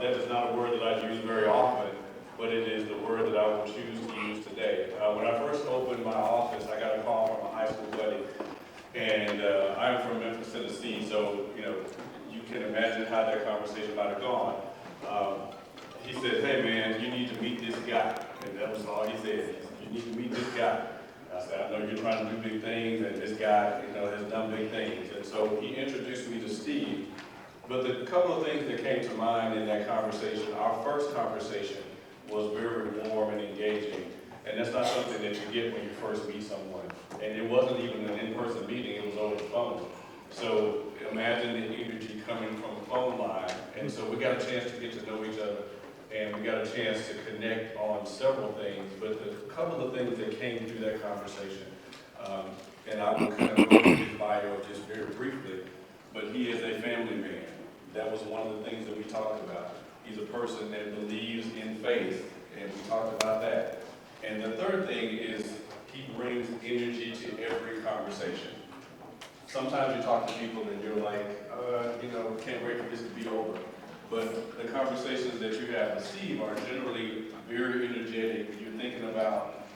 That is not a word that I use very often, but it is the word that I will choose to use today. When I first opened my office, I got a call from a high school buddy, and I'm from Memphis, Tennessee, so you can imagine how that conversation might have gone. He said, "Hey man, you need to meet this guy," and that was all he said. "You need to meet this guy." I said, "I know you're trying to do big things, and this guy, has done big things." And so he introduced me to Steve. But the couple of things that came to mind in that conversation, our first conversation was very warm and engaging. And that's not something that you get when you first meet someone. And it wasn't even an in-person meeting, it was over the phone. So imagine the energy coming from a phone line. And so we got a chance to get to know each other, and we got a chance to connect on several things. But the couple of things that came through that conversation, and I will kind of go into his bio just very briefly, but he is a family man. That was one of the things that we talked about. He's a person that believes in faith, and we talked about that. And the third thing is he brings energy to every conversation. Sometimes you talk to people and you're like, can't wait for this to be over. But the conversations that you have with Steve are generally very energetic. You're thinking about,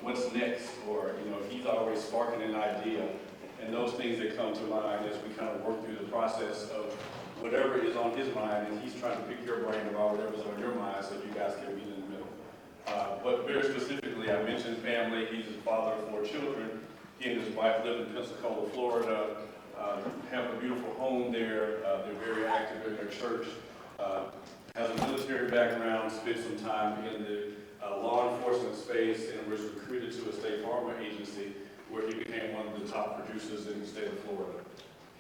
what's next, or, he's always sparking an idea. And those things that come to mind as we kind of work through the process of whatever is on his mind, and he's trying to pick your brain about whatever's on your mind so you guys can meet in the middle. But very specifically, I mentioned family. He's the father of 4 children. He and his wife live in Pensacola, Florida, have a beautiful home there. They're very active in their church. Has a military background, spent some time in the law enforcement space, and was recruited to a state farm agency where he became one of the top producers in the state of Florida.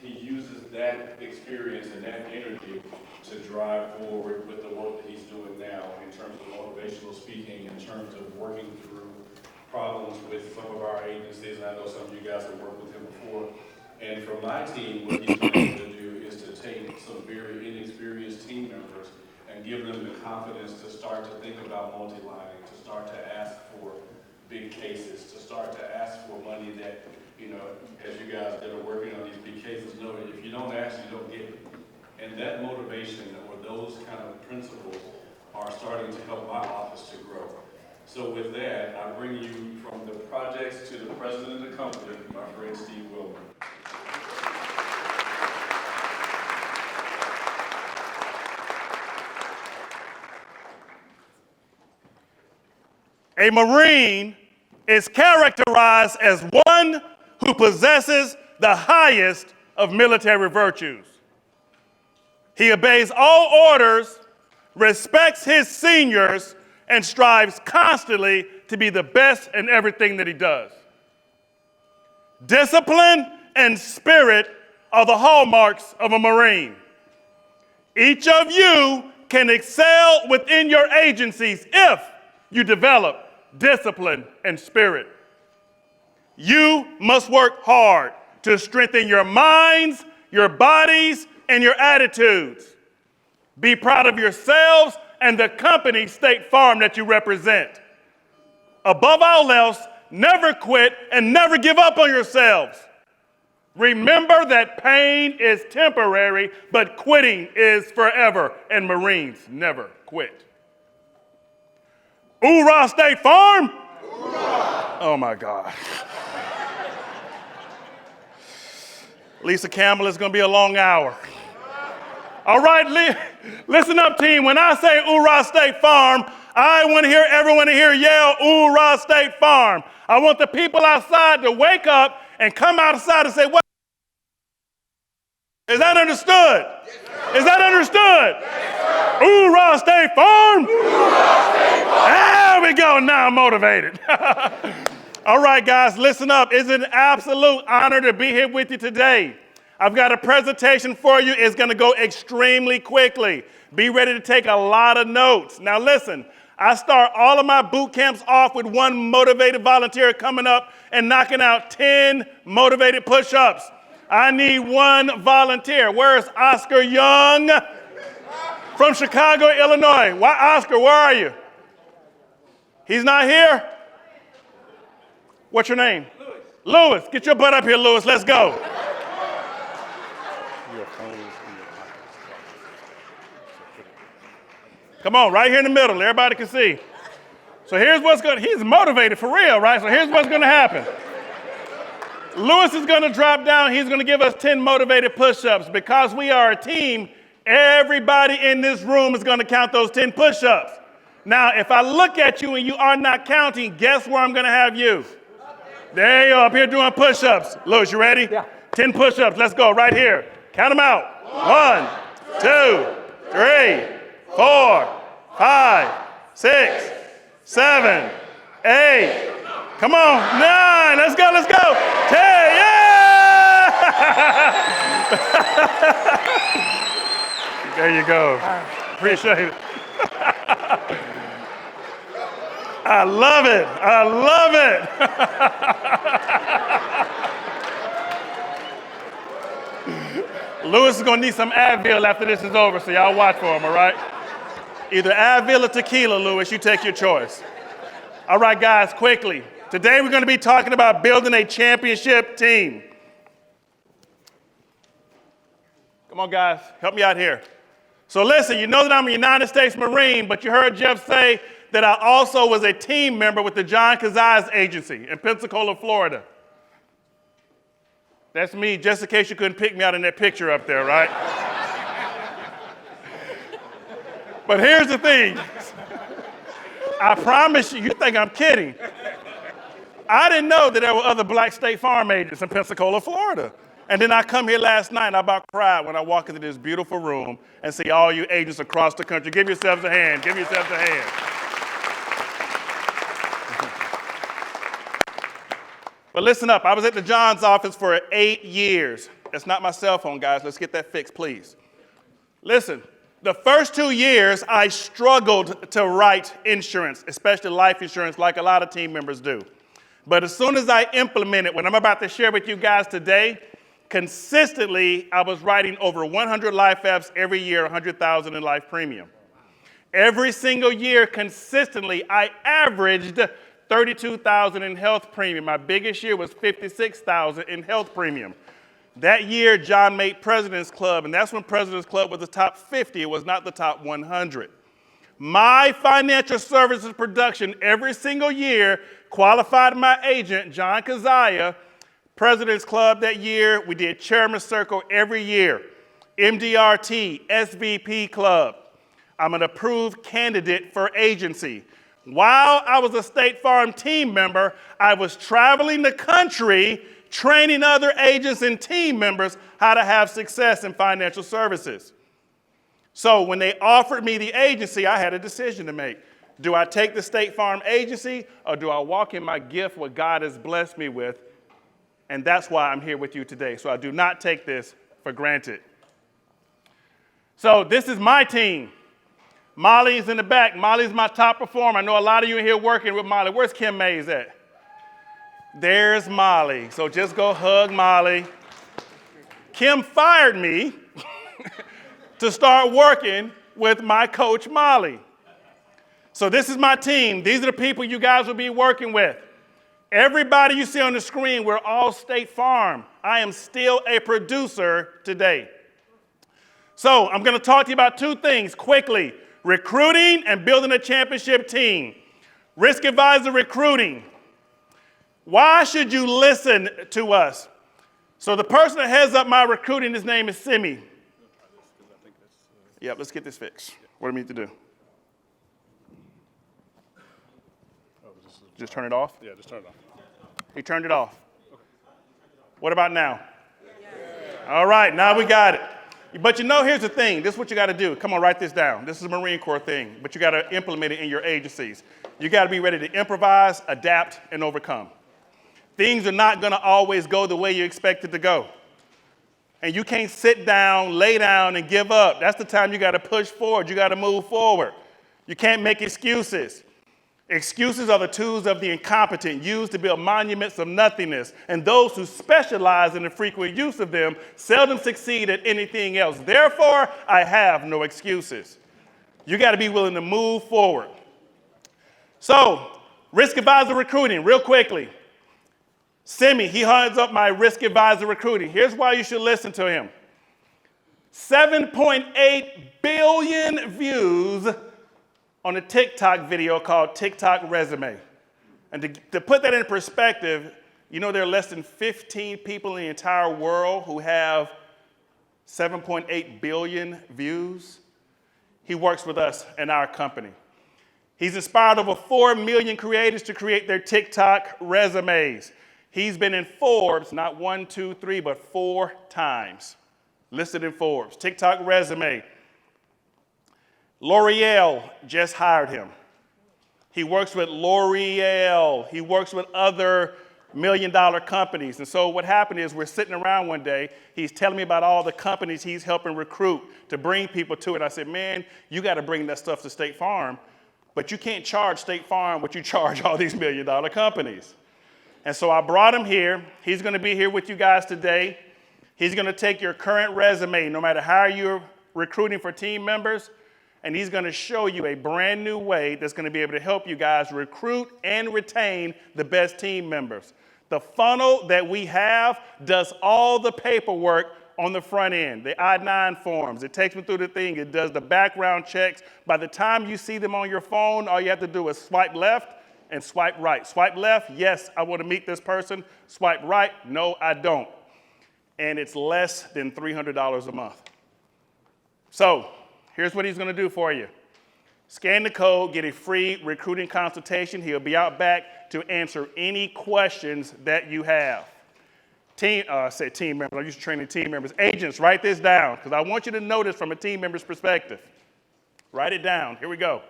He uses that experience and that energy to drive forward with the work that he's doing now in terms of motivational speaking, in terms of working through problems with some of our agencies. And I know some of you guys have worked with him before. And for my team, what he's been able to do is to take some very inexperienced team members and give them the confidence to start to think about multi-lining, to start to ask for big cases, to start to ask for money that, as you guys that are working on these big cases know that if you don't ask, you don't get it. And that motivation or those kind of principles are starting to help my office to grow. So with that, I bring you from the projects to the president of the company, my friend Steve Wilmer. A Marine is characterized as one who possesses the highest of military virtues. He obeys all orders, respects his seniors, and strives constantly to be the best in everything that he does. Discipline and spirit are the hallmarks of a Marine. Each of you can excel within your agencies if you develop discipline and spirit. You must work hard to strengthen your minds, your bodies, and your attitudes. Be proud of yourselves and the company, State Farm, that you represent. Above all else, never quit and never give up on yourselves. Remember that pain is temporary, but quitting is forever, and Marines never quit. Hoorah, State Farm! Hoorah! Oh my God. Lisa Campbell, it's going to be a long hour. All right, listen up, team. When I say hoorah, State Farm, I want to hear everyone in here yell, hoorah, State Farm. I want the people outside to wake up and come outside and say, what? Is that understood? Yes, is that understood? Yes, hoorah, State Farm! Hoorah, State Farm! There we go. Now I'm motivated. All right, guys, listen up. It's an absolute honor to be here with you today. I've got a presentation for you. It's going to go extremely quickly. Be ready to take a lot of notes. Now, listen, I start all of my boot camps off with one motivated volunteer coming up and knocking out 10 motivated push-ups. I need one volunteer. Where's Oscar Young from Chicago, Illinois? Why, Oscar, where are you? He's not here? What's your name? Lewis. Get your butt up here, Lewis. Let's go. Come on, right here in the middle. Everybody can see. So here's what's going to, he's motivated for real, right? So here's what's going to happen. Lewis is going to drop down. He's going to give us 10 motivated push-ups. Because we are a team, everybody in this room is going to count those 10 push-ups. Now, if I look at you and you are not counting, guess where I'm going to have you? There you go, up here doing push-ups. Lewis, you ready? Yeah. 10 push-ups. Let's go right here. Count them out. 1, 2, 3, 4, 5, 6, 7, 8. Come on. 9. Let's go. 10. Yeah! There you go. Appreciate it. I love it. Lewis is going to need some Advil after this is over, so y'all watch for him, all right? Either Advil or tequila, Lewis. You take your choice. All right, guys, quickly. Today we're going to be talking about building a championship team. Come on, guys. Help me out here. So listen, you know that I'm a United States Marine, but you heard Jeff say that I also was a team member with the John Keziah's agency in Pensacola, Florida. That's me, just in case you couldn't pick me out in that picture up there, right? But here's the thing. I promise you, you think I'm kidding. I didn't know that there were other black State Farm agents in Pensacola, Florida. And then I come here last night and I about cried when I walk into this beautiful room and see all you agents across the country. Give yourselves a hand. Give yourselves a hand. But listen up. I was at the John's office for 8 years. That's not my cell phone, guys. Let's get that fixed, please. Listen, the first 2 years, I struggled to write insurance, especially life insurance, like a lot of team members do. But as soon as I implemented what I'm about to share with you guys today, consistently, I was writing over 100 life apps every year, $100,000 in life premium. Every single year, consistently, I averaged $32,000 in health premium. My biggest year was $56,000 in health premium. That year, John made President's Club, and that's when President's Club was the top 50. It was not the top 100. My financial services production every single year qualified my agent, John Keziah. President's Club that year. We did Chairman's Circle every year. MDRT, SVP Club. I'm an approved candidate for agency. While I was a State Farm team member, I was traveling the country training other agents and team members how to have success in financial services. So when they offered me the agency, I had a decision to make. Do I take the State Farm agency or do I walk in my gift, what God has blessed me with? And that's why I'm here with you today. So I do not take this for granted. So this is my team. Molly's in the back. Molly's my top performer. I know a lot of you in here working with Molly. Where's Kim Mays at? There's Molly. So just go hug Molly. Kim fired me to start working with my coach, Molly. So this is my team. These are the people you guys will be working with. Everybody you see on the screen, we're all State Farm. I am still a producer today. So I'm going to talk to you about two things quickly. Recruiting and building a championship team. Risk advisor recruiting. Why should you listen to us? So the person that heads up my recruiting, his name is Simi. Yep, let's get this fixed. What do we need to do? Just turn it off? Yeah, just turn it off. He turned it off. What about now? All right, now we got it. But you know, here's the thing. This is what you got to do. Come on, write this down. This is a Marine Corps thing, but you got to implement it in your agencies. You got to be ready to improvise, adapt, and overcome. Things are not going to always go the way you expect it to go. And you can't sit down, lay down, and give up. That's the time you got to push forward. You got to move forward. You can't make excuses. Excuses are the tools of the incompetent, used to build monuments of nothingness, and those who specialize in the frequent use of them seldom succeed at anything else. Therefore, I have no excuses. You got to be willing to move forward. So, risk advisor recruiting, real quickly. Simi, he heads up my risk advisor recruiting. Here's why you should listen to him. 7.8 billion views on a TikTok video called TikTok Resume. And to put that in perspective, you know there are less than 15 people in the entire world who have 7.8 billion views. He works with us in our company. He's inspired over 4 million creators to create their TikTok resumes. He's been in Forbes, not 1, 2, 3, but 4 times. Listed in Forbes. TikTok resume. L'Oreal just hired him. He works with L'Oreal. He works with other million-dollar companies. And so what happened is we're sitting around one day. He's telling me about all the companies he's helping recruit to bring people to it. I said, man, you got to bring that stuff to State Farm. But you can't charge State Farm what you charge all these million-dollar companies. And so I brought him here. He's going to be here with you guys today. He's going to take your current resume, no matter how you're recruiting for team members, and he's going to show you a brand new way that's going to be able to help you guys recruit and retain the best team members. The funnel that we have does all the paperwork on the front end, the I-9 forms. It takes them through the thing. It does the background checks. By the time you see them on your phone, all you have to do is swipe left and swipe right. Swipe left, yes, I want to meet this person. Swipe right, no, I don't. And it's less than $300 a month. So here's what he's going to do for you. Scan the code, get a free recruiting consultation. He'll be out back to answer any questions that you have. I said team members. I'm used to training team members. Agents, write this down because I want you to know this from a team member's perspective. Write it down. Here we go.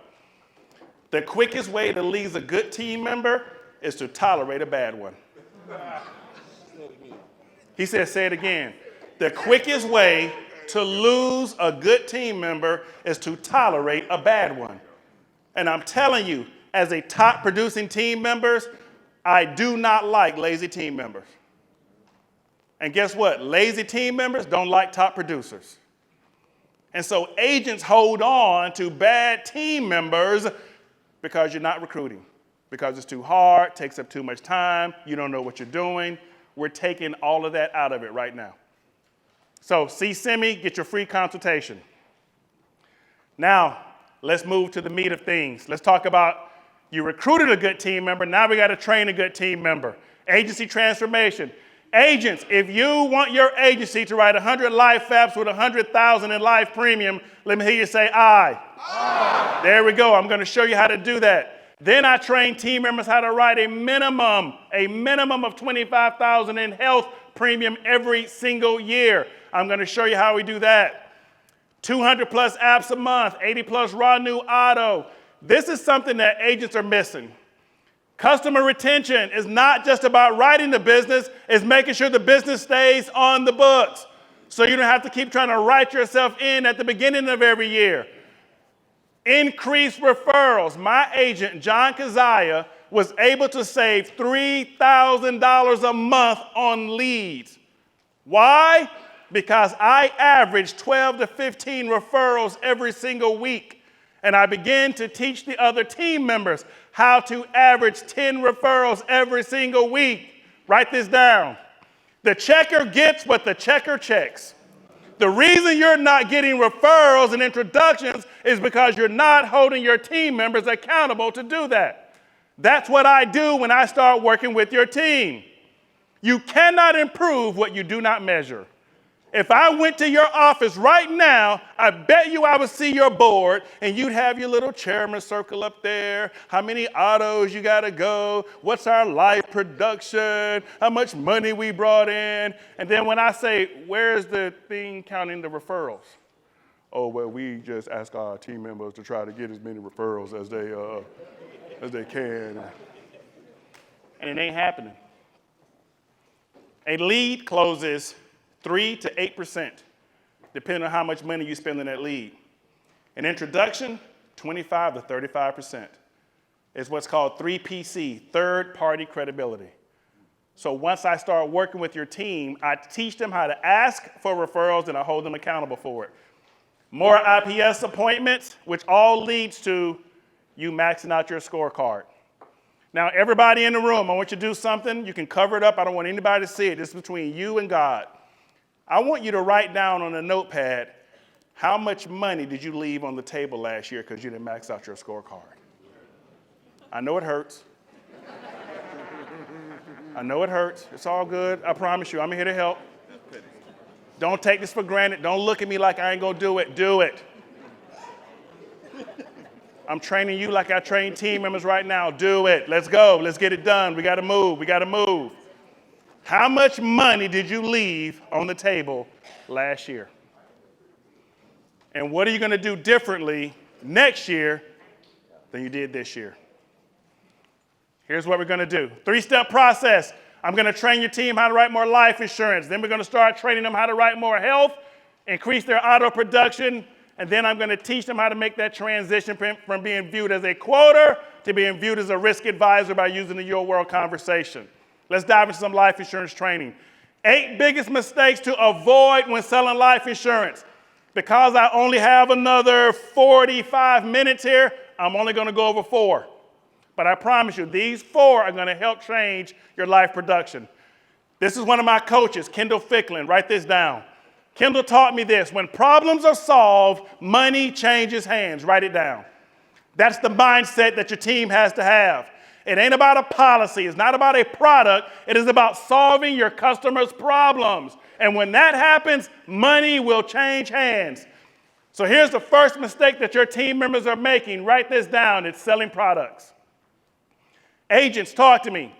The quickest way to lose a good team member is to tolerate a bad one. He said, say it again. The quickest way to lose a good team member is to tolerate a bad one. And I'm telling you, as a top producing team members, I do not like lazy team members. And guess what? Lazy team members don't like top producers. And so agents hold on to bad team members because you're not recruiting, because it's too hard, takes up too much time, you don't know what you're doing. We're taking all of that out of it right now. So see Simi, get your free consultation. Now, let's move to the meat of things. Let's talk about you recruited a good team member, now we got to train a good team member. Agency transformation. Agents, if you want your agency to write 100 life FAPs with 100,000 in life premium, let me hear you say aye. Aye. There we go. I'm going to show you how to do that. Then I train team members how to write a minimum of 25,000 in health premium every single year. I'm going to show you how we do that. 200 plus apps a month, 80 plus raw new auto. This is something that agents are missing. Customer retention is not just about writing the business, it's making sure the business stays on the books. So you don't have to keep trying to write yourself in at the beginning of every year. Increase referrals. My agent, John Kazaya, was able to save $3,000 a month on leads. Why? Because I average 12 to 15 referrals every single week. And I began to teach the other team members how to average 10 referrals every single week. Write this down. The checker gets what the checker checks. The reason you're not getting referrals and introductions is because you're not holding your team members accountable to do that. That's what I do when I start working with your team. You cannot improve what you do not measure. If I went to your office right now, I bet you I would see your board and you'd have your little chairman circle up there, how many autos you got to go, what's our live production, how much money we brought in. And then when I say, where's the thing counting the referrals? Oh, well, we just ask our team members to try to get as many referrals as they can. And it ain't happening. A lead closes 3 to 8%, depending on how much money you spend on that lead. An introduction, 25 to 35%. It's what's called 3PC, third-party credibility. So once I start working with your team, I teach them how to ask for referrals and I hold them accountable for it. More IPS appointments, which all leads to you maxing out your scorecard. Now, everybody in the room, I want you to do something. You can cover it up. I don't want anybody to see it. This is between you and God. I want you to write down on a notepad How much money did you leave on the table last year because you didn't max out your scorecard? I know it hurts. I know it hurts. It's all good. I promise you, I'm here to help. Don't take this for granted. Don't look at me like I ain't gonna do it. Do it. I'm training you like I train team members right now. Do it. Let's go. Let's get it done. We gotta move. We gotta move. How much money did you leave on the table last year? And what are you gonna do differently next year than you did this year? Here's what we're going to do. 3-step process. I'm going to train your team how to write more life insurance. Then we're going to start training them how to write more health, increase their auto production, and then I'm going to teach them how to make that transition from being viewed as a quoter to being viewed as a risk advisor by using the Your World conversation. Let's dive into some life insurance training. 8 biggest mistakes to avoid when selling life insurance. Because I only have another 45 minutes here, I'm only going to go over 4. But I promise you, these 4 are going to help change your life production. This is one of my coaches, Kendall Ficklin. Write this down. Kendall taught me this. When problems are solved, money changes hands. Write it down. That's the mindset that your team has to have. It ain't about a policy. It's not about a product. It is about solving your customers' problems. And when that happens, money will change hands. So here's the first mistake that your team members are making. Write this down. It's selling products. Agents, talk to me.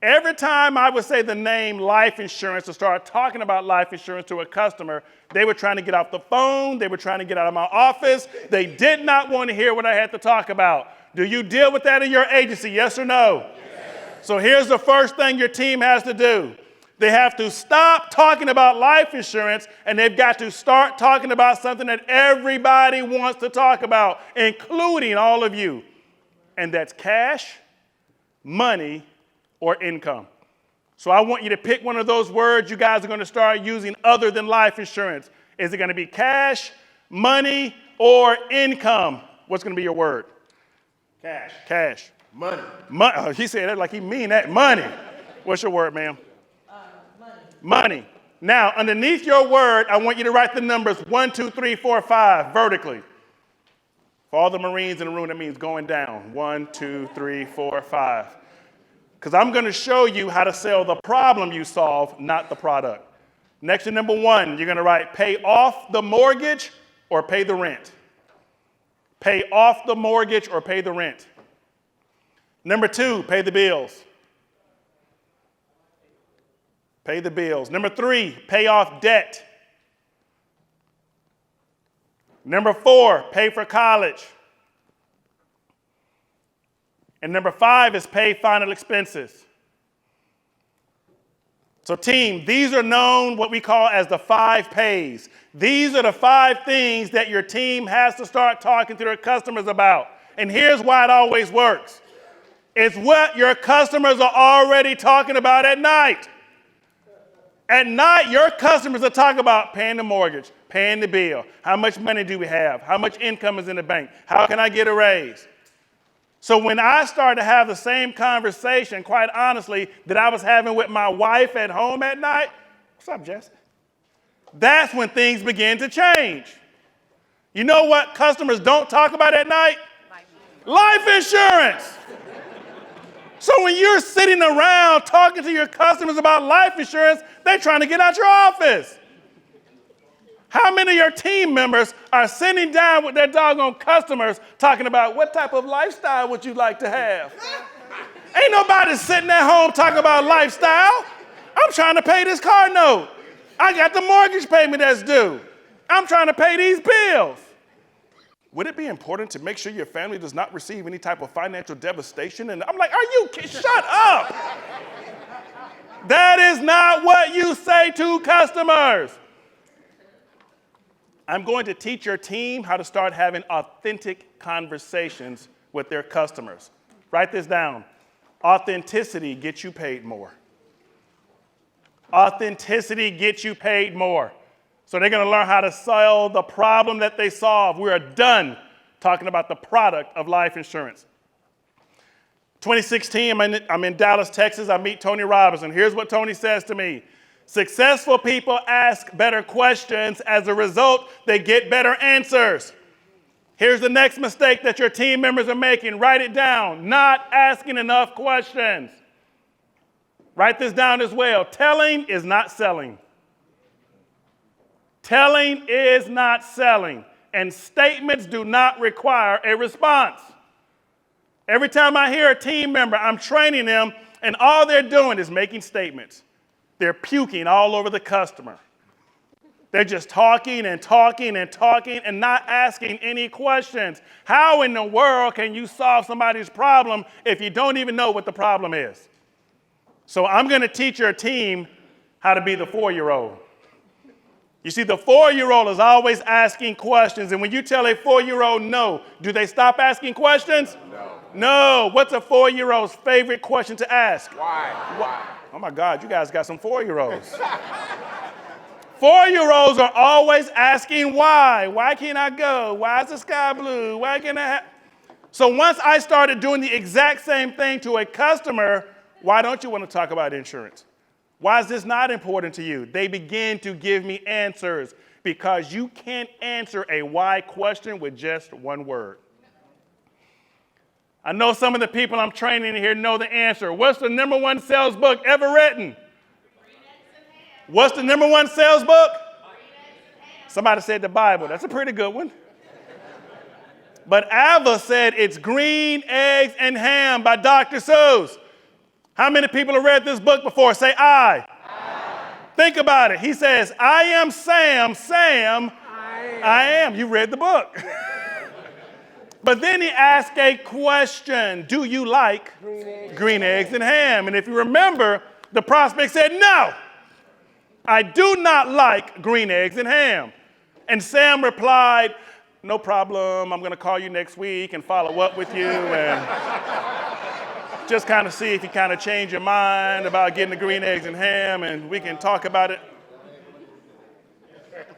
Every time I would say the name life insurance or start talking about life insurance to a customer, they were trying to get off the phone. They were trying to get out of my office. They did not want to hear what I had to talk about. Do you deal with that in your agency? Yes or no? Yes. So here's the first thing your team has to do. They have to stop talking about life insurance, and they've got to start talking about something that everybody wants to talk about, including all of you. And that's cash, money, or income. So I want you to pick one of those words you guys are going to start using other than life insurance. Is it going to be cash, money, or income? What's going to be your word? Cash. Cash. Money. He said that like he mean that. Money. What's your word, ma'am? Money. Money. Now, underneath your word, I want you to write the numbers 1, 2, 3, 4, 5 vertically. For all the Marines in the room, that means going down. 1, 2, 3, 4, 5. Because I'm going to show you how to sell the problem you solve, not the product. Next to number 1, you're going to write pay off the mortgage or pay the rent. Pay off the mortgage or pay the rent. Number 2, pay the bills. Pay the bills. Number 3, pay off debt. Number 4, pay for college. And number 5 is pay final expenses. So team, these are known what we call as the 5 pays. These are the 5 things that your team has to start talking to their customers about. And here's why it always works. It's what your customers are already talking about at night. At night, your customers are talking about paying the mortgage, paying the bill. How much money do we have? How much income is in the bank? How can I get a raise? So when I started to have the same conversation, quite honestly, that I was having with my wife at home at night, what's up, Jesse? That's when things begin to change. You know what customers don't talk about at night? Life insurance. So when you're sitting around talking to your customers about life insurance, they're trying to get out your office. How many of your team members are sitting down with their doggone customers talking about what type of lifestyle would you like to have? Ain't nobody sitting at home talking about lifestyle. I'm trying to pay this car note. I got the mortgage payment that's due. I'm trying to pay these bills. Would it be important to make sure your family does not receive any type of financial devastation? And I'm like, are you kidding? Shut up. That is not what you say to customers. I'm going to teach your team how to start having authentic conversations with their customers. Write this down. Authenticity gets you paid more. Authenticity gets you paid more. So they're going to learn how to sell the problem that they solve. We are done talking about the product of life insurance. 2016, I'm in Dallas, Texas. I meet Tony Robbins. Here's what Tony says to me. Successful people ask better questions. As a result, they get better answers. Here's the next mistake that your team members are making. Write it down. Not asking enough questions. Write this down as well. Telling is not selling. Telling is not selling. And statements do not require a response. Every time I hear a team member, I'm training them, and all they're doing is making statements. They're puking all over the customer. They're just talking and talking and talking and not asking any questions. How in the world can you solve somebody's problem if you don't even know what the problem is? So I'm going to teach your team how to be the 4-year-old. You see, the 4-year-old is always asking questions. And when you tell a 4-year-old no, do they stop asking questions? No. What's a 4-year-old's favorite question to ask? Why? Oh, my God, you guys got some 4-year-olds. 4-year-olds are always asking why. Why can't I go? Why is the sky blue? Why can't I So once I started doing the exact same thing to a customer, why don't you want to talk about insurance? Why is this not important to you? They begin to give me answers because you can't answer a why question with just one word. I know some of the people I'm training here know the answer. What's the number one sales book ever written? What's the number one sales book? Somebody said the Bible. That's a pretty good one. But Ava said it's Green Eggs and Ham by Dr. Seuss. How many people have read this book before? Say I. Think about it. He says, I am Sam. Sam, I am. You read the book. But then he asked a question. Do you like green eggs and ham? And if you remember, the prospect said, no, I do not like green eggs and ham. And Sam replied, no problem. I'm going to call you next week and follow up with you and just kind of see if you kind of change your mind about getting the green eggs and ham, and we can talk about it.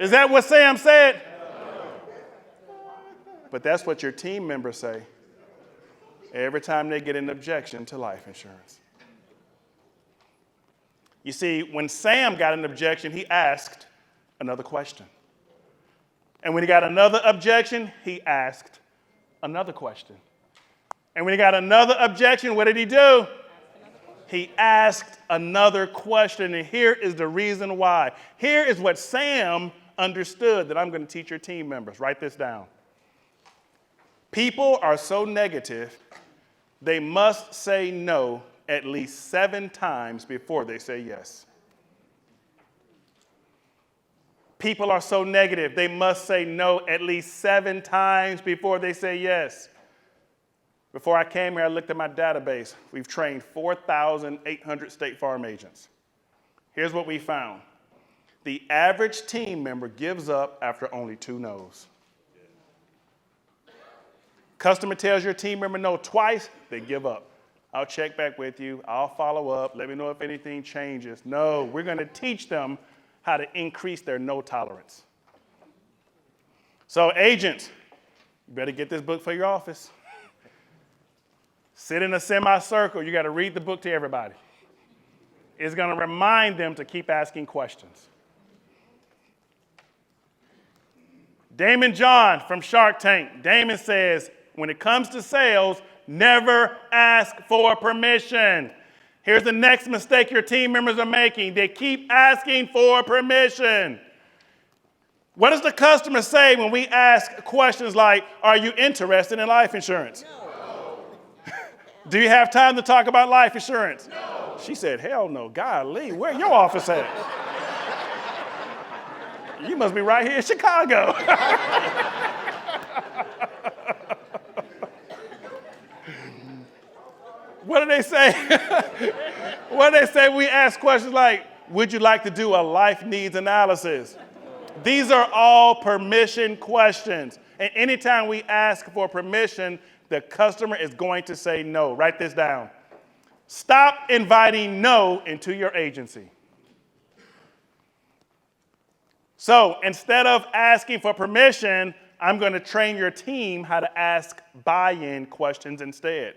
Is that what Sam said? But that's what your team members say every time they get an objection to life insurance. You see, when Sam got an objection, he asked another question. And when he got another objection, he asked another question. And when he got another objection, what did he do? He asked another question, and here is the reason why. Here is what Sam understood that I'm going to teach your team members. Write this down. People are so negative, they must say no at least 7 times before they say yes. People are so negative, they must say no at least 7 times before they say yes. Before I came here, I looked at my database. We've trained 4,800 State Farm agents. Here's what we found. The average team member gives up after only 2 no's. Customer tells your team member no twice, they give up. I'll check back with you. I'll follow up. Let me know if anything changes. No, we're going to teach them how to increase their no tolerance. So agents, you better get this book for your office. Sit in a semicircle. You got to read the book to everybody. It's going to remind them to keep asking questions. Damon John from Shark Tank. Damon says, when it comes to sales, never ask for permission. Here's the next mistake your team members are making. They keep asking for permission. What does the customer say when we ask questions like, are you interested in life insurance? No. Do you have time to talk about life insurance? No. She said, hell no. Golly, where your office at? You must be right here in Chicago. What do they say? What do they say when we ask questions like, would you like to do a life needs analysis? These are all permission questions. And anytime we ask for permission, the customer is going to say no. Write this down. Stop inviting no into your agency. So instead of asking for permission, I'm going to train your team how to ask buy-in questions instead.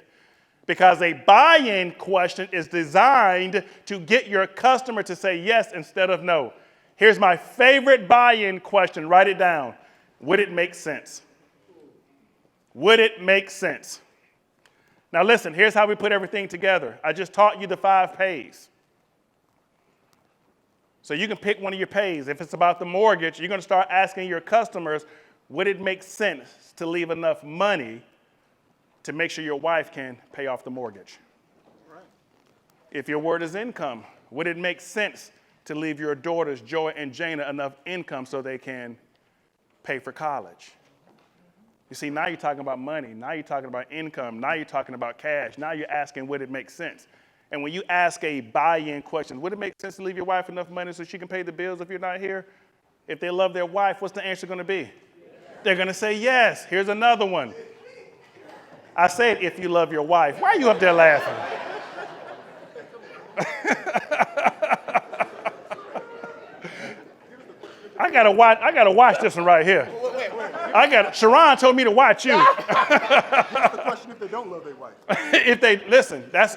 Because a buy-in question is designed to get your customer to say yes instead of no. Here's my favorite buy-in question. Write it down. Would it make sense? Would it make sense? Now listen, here's how we put everything together. I just taught you the 5 pays. So you can pick one of your pays. If it's about the mortgage, you're going to start asking your customers, would it make sense to leave enough money to make sure your wife can pay off the mortgage? Right. If your word is income, would it make sense to leave your daughters, Joy and Jana, enough income so they can pay for college? You see, now you're talking about money. Now you're talking about income. Now you're talking about cash. Now you're asking, would it make sense? And when you ask a buy-in question, would it make sense to leave your wife enough money so she can pay the bills if you're not here? If they love their wife, what's the answer going to be? Yes. They're going to say yes. Here's another one. I said, if you love your wife. Why are you up there laughing? I gotta watch this one right here. Sharon told me to watch you. Here's the question if they don't love their wife.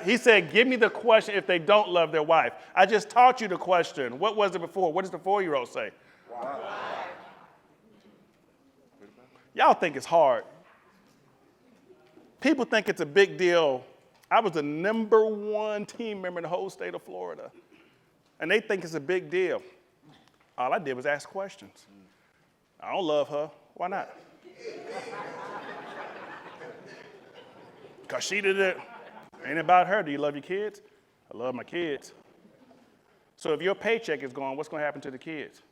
He said, give me the question if they don't love their wife. I just taught you the question. What was it before? What does the 4-year-old say? Wow. Y'all think it's hard. People think it's a big deal. I was the number 1 team member in the whole state of Florida. And they think it's a big deal. All I did was ask questions. I don't love her. Why not? Because she did it. Ain't about her. Do you love your kids? I love my kids. So if your paycheck is gone, what's going to happen to the kids?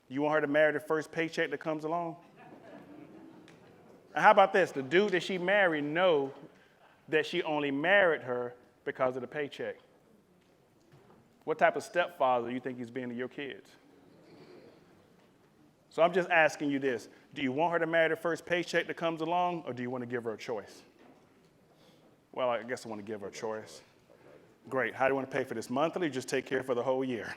You want her to marry the first paycheck that comes along? And how about this? The dude that she married know that she only married her because of the paycheck. What type of stepfather do you think he's being to your kids? So I'm just asking you this. Do you want her to marry the first paycheck that comes along, or do you want to give her a choice? Well, I guess I want to give her a choice. Great. How do you want to pay for this? Monthly, or just take care for the whole year?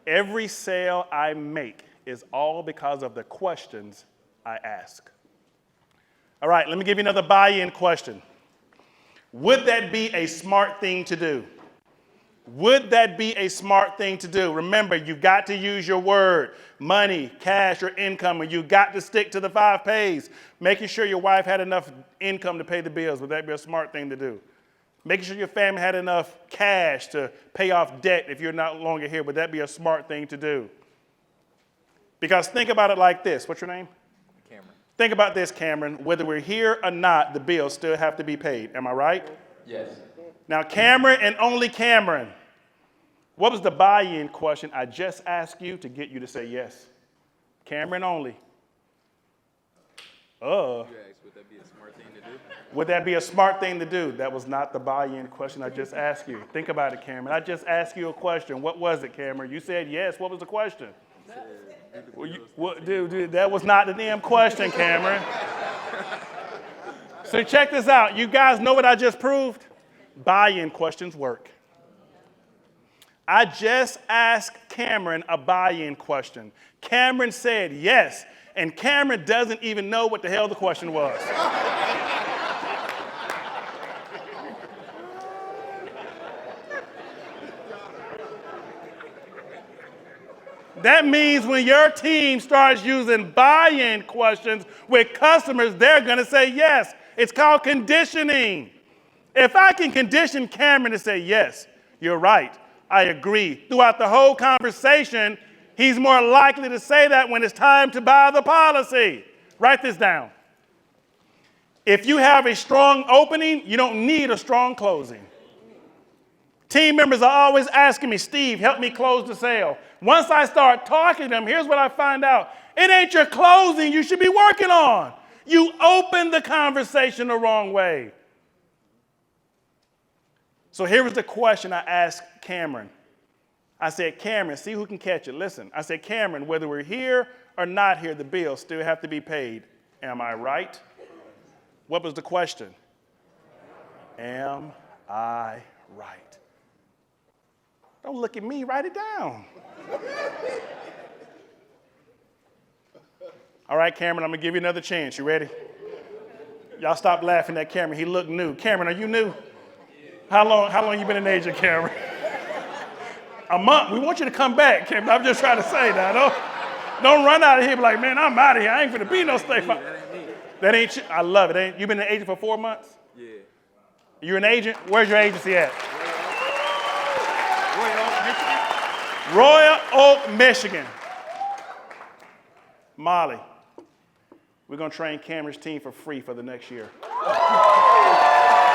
Every sale I make is all because of the questions I ask. All right, let me give you another buy-in question. Would that be a smart thing to do? Would that be a smart thing to do? Remember, you've got to use your word, money, cash, or income, and you've got to stick to the 5 pays. Making sure your wife had enough income to pay the bills, would that be a smart thing to do? Making sure your family had enough cash to pay off debt if you're no longer here, would that be a smart thing to do? Because think about it like this. What's your name? Cameron. Think about this, Cameron. Whether we're here or not, the bills still have to be paid. Am I right? Yes. Now, Cameron and only Cameron, what was the buy-in question I just asked you to get you to say yes? Cameron only. You asked, would that be a smart thing to do? Would that be a smart thing to do? That was not the buy-in question I just asked you. Think about it, Cameron. I just asked you a question. What was it, Cameron? You said yes. What was the question? Dude, that was not the damn question, Cameron. So check this out. You guys know what I just proved? Buy-in questions work. I just asked Cameron a buy-in question. Cameron said yes, and Cameron doesn't even know what the hell the question was. That means when your team starts using buy-in questions with customers, they're going to say yes. It's called conditioning. If I can condition Cameron to say yes, you're right, I agree. Throughout the whole conversation, he's more likely to say that when it's time to buy the policy. Write this down. If you have a strong opening, you don't need a strong closing. Team members are always asking me, Steve, help me close the sale. Once I start talking to them, here's what I find out. It ain't your closing you should be working on. You opened the conversation the wrong way. So here was the question I asked Cameron. I said, Cameron, see who can catch it. Listen, I said, Cameron, whether we're here or not here, the bills still have to be paid. Am I right? What was the question? Am I right? Don't look at me, write it down. All right, Cameron, I'm going to give you another chance. You ready? Y'all stop laughing at Cameron. He looked new. Cameron, are you new? How long you been an agent, Cameron? A month. We want you to come back, Cameron. I'm just trying to say that. Don't run out of here and be like, man, I'm out of here. I ain't finna be no state farm. That ain't you. I love it. You been an agent for 4 months? Yeah. You're an agent? Where's your agency at? Royal Oak, Michigan. Molly, we're going to train Cameron's team for free for the next year.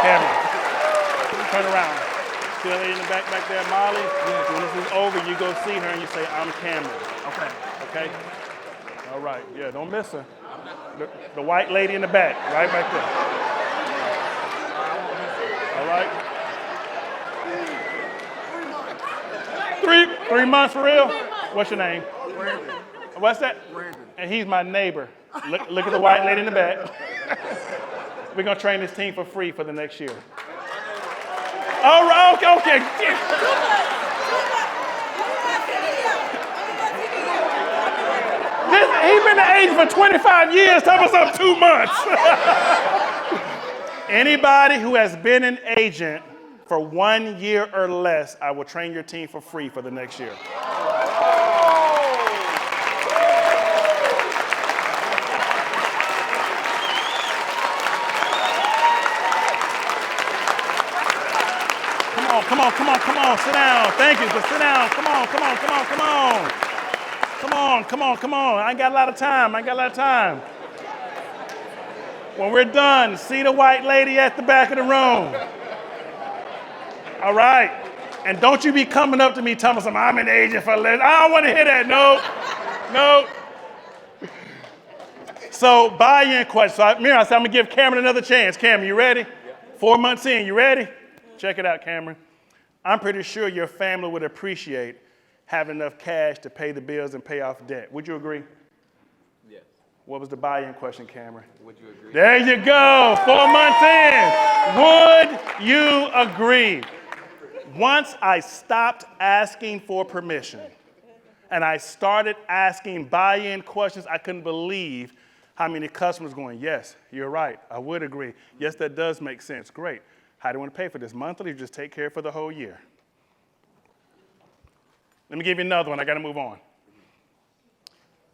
Cameron, turn around. See that lady in the back there, Molly? Yeah. When this is over, you go see her and you say, I'm Cameron. Okay? All right. Yeah, don't miss her. The white lady in the back, right back there. All right? 3 months for real? What's your name? Brandon. What's that? Brandon. And he's my neighbor. Look at the white lady in the back. We're going to train this team for free for the next year. All right, okay. He's been the agent for 25 years. Tell us up 2 months. Anybody who has been an agent for 1 year or less, I will train your team for free for the next year. Come on, sit down. Thank you, just sit down. Come on. I ain't got a lot of time. When we're done, see the white lady at the back of the room. All right. And don't you be coming up to me telling me I'm an agent for less. I don't want to hear that. No. So buy-in question. So I said, I'm going to give Cameron another chance. Cameron, you ready? Yeah. 4 months in, you ready? Check it out, Cameron. I'm pretty sure your family would appreciate having enough cash to pay the bills and pay off debt. Would you agree? Yes. What was the buy-in question, Cameron? Would you agree? There you go. 4 months in. Would you agree? Once I stopped asking for permission and I started asking buy-in questions, I couldn't believe how many customers going, yes, you're right. I would agree. Yes, that does make sense. Great. How do you want to pay for this? Monthly or just take care for the whole year? Let me give you another one. I got to move on.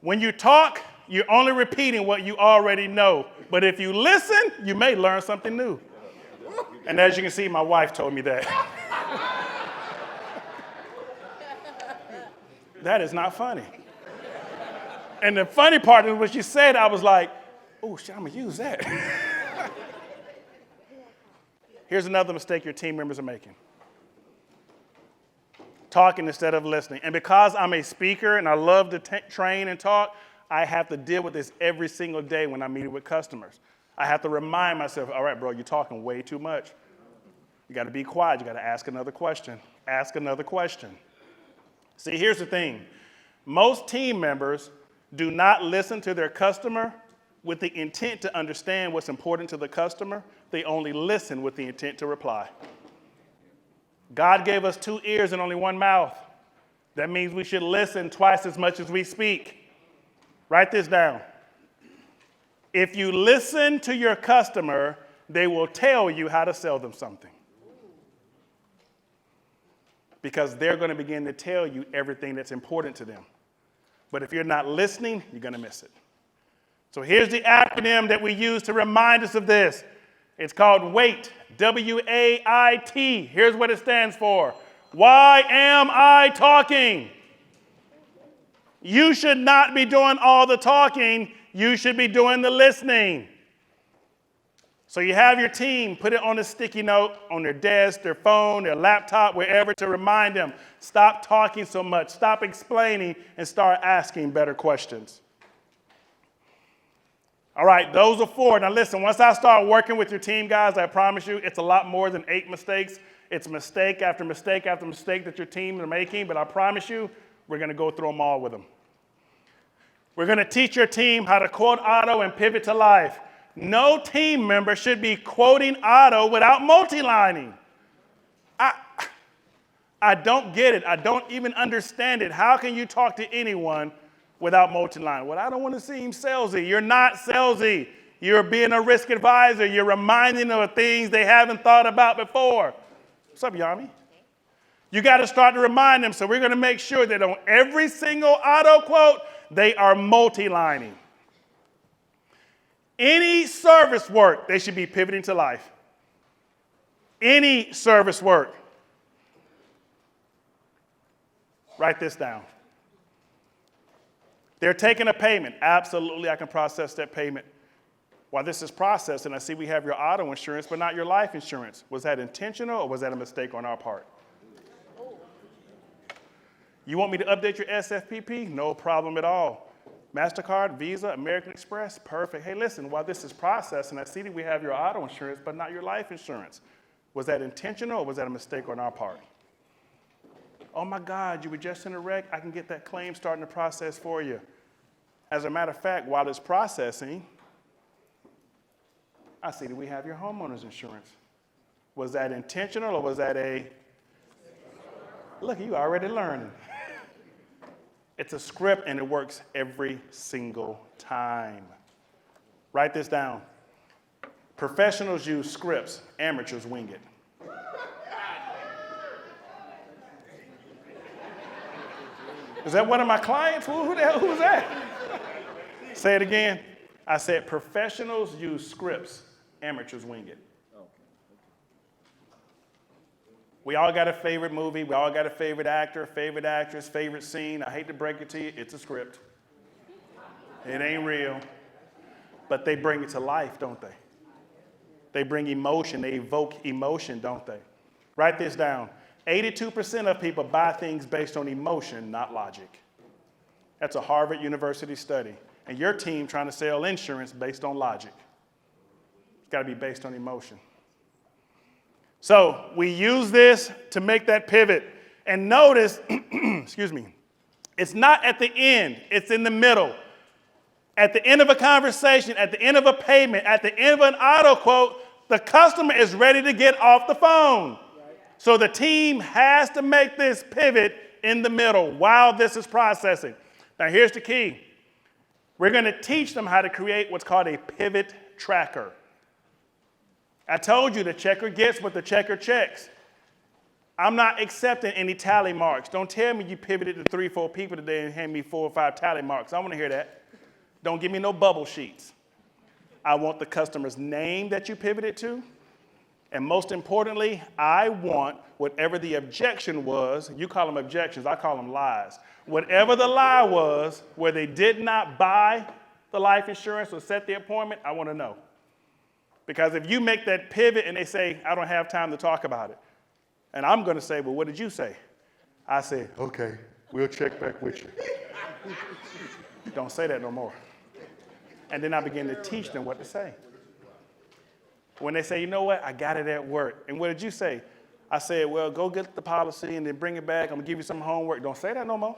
When you talk, you're only repeating what you already know. But if you listen, you may learn something new. And as you can see, my wife told me that. That is not funny. And the funny part is when she said, I was like, oh, shit, I'm going to use that. Here's another mistake your team members are making. Talking instead of listening. And because I'm a speaker and I love to train and talk, I have to deal with this every single day when I'm meeting with customers. I have to remind myself, all right, bro, you're talking way too much. You got to be quiet. You got to ask another question. Ask another question. See, here's the thing. Most team members do not listen to their customer with the intent to understand what's important to the customer. They only listen with the intent to reply. God gave us 2 ears and only 1 mouth. That means we should listen twice as much as we speak. Write this down. If you listen to your customer, they will tell you how to sell them something. Because they're going to begin to tell you everything that's important to them. But if you're not listening, you're going to miss it. So here's the acronym that we use to remind us of this. It's called WAIT, W-A-I-T. Here's what it stands for. Why am I talking? You should not be doing all the talking. You should be doing the listening. So you have your team, put it on a sticky note on their desk, their phone, their laptop, wherever to remind them, stop talking so much, stop explaining, and start asking better questions. All right, those are 4. Now listen, once I start working with your team, guys, I promise you it's a lot more than 8 mistakes. It's mistake after mistake after mistake that your teams are making, but I promise you we're going to go through them all with them. We're going to teach your team how to quote Otto and pivot to life. No team member should be quoting Otto without multi-lining. I don't get it. I don't even understand it. How can you talk to anyone without multi-line? Well, I don't want to seem salesy. You're not salesy. You're being a risk advisor. You're reminding them of things they haven't thought about before. What's up, Yami? You got to start to remind them. So we're going to make sure that on every single auto quote, they are multi-lining. Any service work, they should be pivoting to life. Any service work. Write this down. They're taking a payment. Absolutely, I can process that payment. While this is processing, I see we have your auto insurance, but not your life insurance. Was that intentional or was that a mistake on our part? You want me to update your SFPP? No problem at all. MasterCard, Visa, American Express, perfect. Hey, listen, while this is processing, I see that we have your auto insurance, but not your life insurance. Was that intentional or was that a mistake on our part? Oh my God, you were just in a wreck. I can get that claim starting to process for you. As a matter of fact, while it's processing, I see that we have your homeowner's insurance. Was that intentional or was that a, look, you already learning. It's a script and it works every single time. Write this down. Professionals use scripts, amateurs wing it. Is that one of my clients? Who the hell, who's that? Say it again. I said professionals use scripts, amateurs wing it. We all got a favorite movie. We all got a favorite actor, favorite actress, favorite scene. I hate to break it to you, it's a script. It ain't real. But they bring it to life, don't they? They bring emotion. They evoke emotion, don't they? Write this down. 82% of people buy things based on emotion, not logic. That's a Harvard University study. And your team trying to sell insurance based on logic. It's got to be based on emotion. So we use this to make that pivot. And notice, excuse me, it's not at the end, it's in the middle. At the end of a conversation, at the end of a payment, at the end of an auto quote, the customer is ready to get off the phone. So the team has to make this pivot in the middle while this is processing. Now here's the key. We're going to teach them how to create what's called a pivot tracker. I told you the checker gets what the checker checks. I'm not accepting any tally marks. Don't tell me you pivoted to 3, 4 people today and hand me 4 or 5 tally marks. I want to hear that. Don't give me no bubble sheets. I want the customer's name that you pivoted to. And most importantly, I want whatever the objection was. You call them objections, I call them lies. Whatever the lie was where they did not buy the life insurance or set the appointment, I want to know. Because if you make that pivot and they say, I don't have time to talk about it, and I'm going to say, well, what did you say? I say, okay, we'll check back with you. Don't say that no more. And then I begin to teach them what to say. When they say, you know what, I got it at work. And what did you say? I said, well, go get the policy and then bring it back. I'm going to give you some homework. Don't say that no more.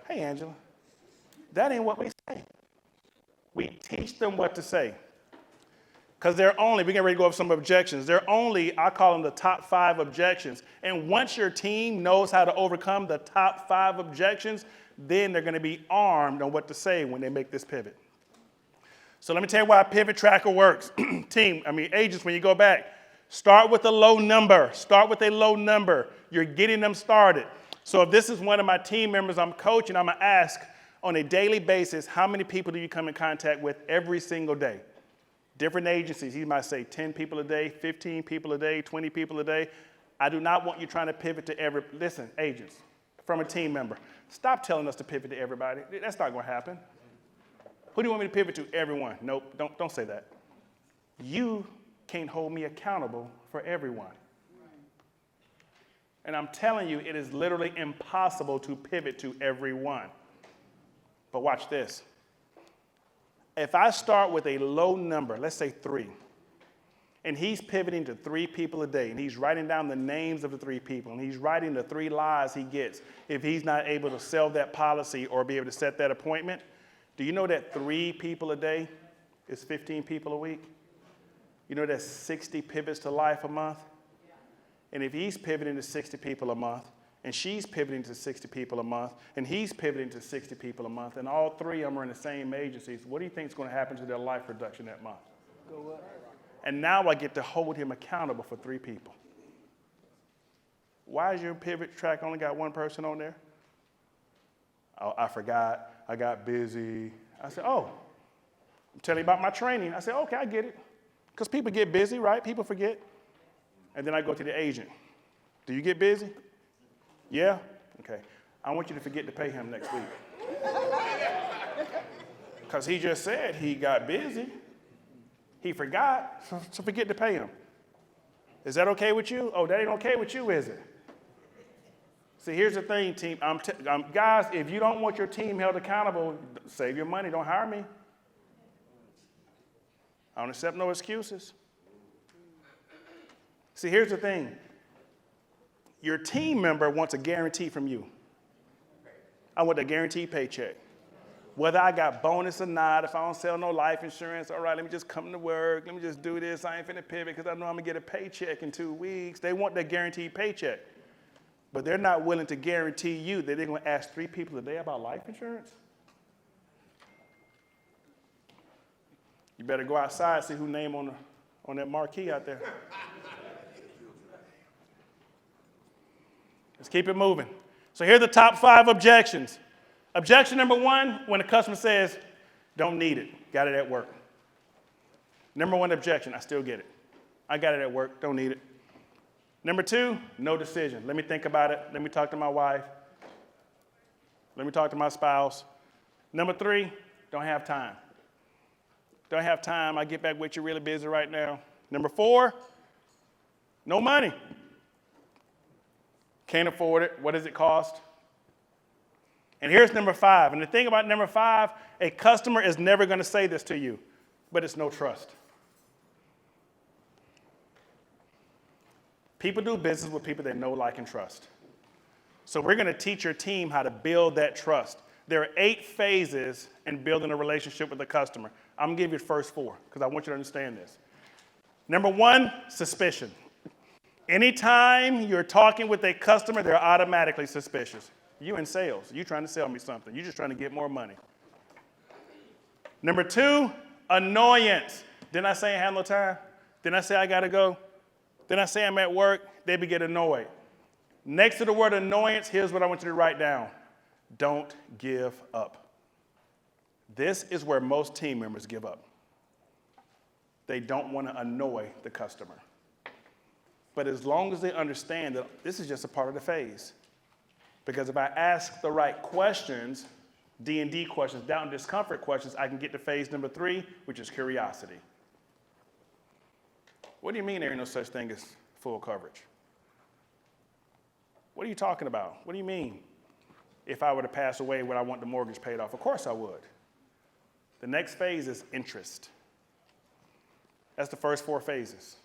Hey, Angela, that ain't what we say. We teach them what to say. Because they're only, we're getting ready to go over some objections. They're only, I call them the top 5 objections. And once your team knows how to overcome the top 5 objections, then they're going to be armed on what to say when they make this pivot. So let me tell you why a pivot tracker works. Agents, when you go back, start with a low number. Start with a low number. You're getting them started. So if this is one of my team members I'm coaching, I'm going to ask on a daily basis, how many people do you come in contact with every single day? Different agencies, he might say 10 people a day, 15 people a day, 20 people a day. I do not want you trying to pivot to listen, agents, from a team member, stop telling us to pivot to everybody. That's not going to happen. Who do you want me to pivot to? Everyone. Nope, don't say that. You can't hold me accountable for everyone. And I'm telling you, it is literally impossible to pivot to everyone. But watch this. If I start with a low number, let's say 3, and he's pivoting to 3 people a day, and he's writing down the names of the 3 people, and he's writing the 3 lies he gets if he's not able to sell that policy or be able to set that appointment, do you know that 3 people a day is 15 people a week? You know that's 60 pivots to life a month? And if he's pivoting to 60 people a month, and she's pivoting to 60 people a month, and he's pivoting to 60 people a month, and all three of them are in the same agencies. What do you think is going to happen to their life production that month? Go up. And now I get to hold him accountable for 3 people. Why is your pivot track only got 1 person on there? Oh, I forgot. I got busy. I said, oh, I'm telling you about my training. I said, okay, I get it. Because people get busy, right? People forget. And then I go to the agent. Do you get busy? Yeah? Okay. I want you to forget to pay him next week. Because he just said he got busy. He forgot, so forget to pay him. Is that okay with you? Oh, that ain't okay with you, is it? See, here's the thing, team. Guys, if you don't want your team held accountable, save your money. Don't hire me. I don't accept no excuses. See, here's the thing. Your team member wants a guarantee from you. I want a guaranteed paycheck. Whether I got bonus or not, if I don't sell no life insurance, all right, let me just come to work. Let me just do this. I ain't finna pivot because I know I'm going to get a paycheck in 2 weeks. They want that guaranteed paycheck. But they're not willing to guarantee you that they're going to ask 3 people a day about life insurance. You better go outside, see whose name on that marquee out there. Let's keep it moving. So here are the top 5 objections. Objection number 1, when a customer says, don't need it, got it at work. Number 1 objection, I still get it. I got it at work, don't need it. Number 2, no decision. Let me think about it. Let me talk to my wife. Let me talk to my spouse. Number 3, don't have time. Don't have time, I get back with you really busy right now. Number 4, no money. Can't afford it, what does it cost? And here's number 5. And the thing about number 5, a customer is never going to say this to you, but it's no trust. People do business with people they know, like, and trust. So we're going to teach your team how to build that trust. There are 8 phases in building a relationship with a customer. I'm going to give you the first 4 because I want you to understand this. Number 1, suspicion. Anytime you're talking with a customer, they're automatically suspicious. You in sales. You're trying to sell me something. You're just trying to get more money. Number 2, annoyance. Didn't I say I had no time? Didn't I say I got to go? Didn't I say I'm at work? They get annoyed. Next to the word annoyance, here's what I want you to write down. Don't give up. This is where most team members give up. They don't want to annoy the customer. But as long as they understand that this is just a part of the phase. Because if I ask the right questions, D&D questions, doubt and discomfort questions, I can get to phase number 3, which is curiosity. What do you mean there ain't no such thing as full coverage? What are you talking about? What do you mean? If I were to pass away, would I want the mortgage paid off? Of course I would. The next phase is interest. That's the first 4 phases.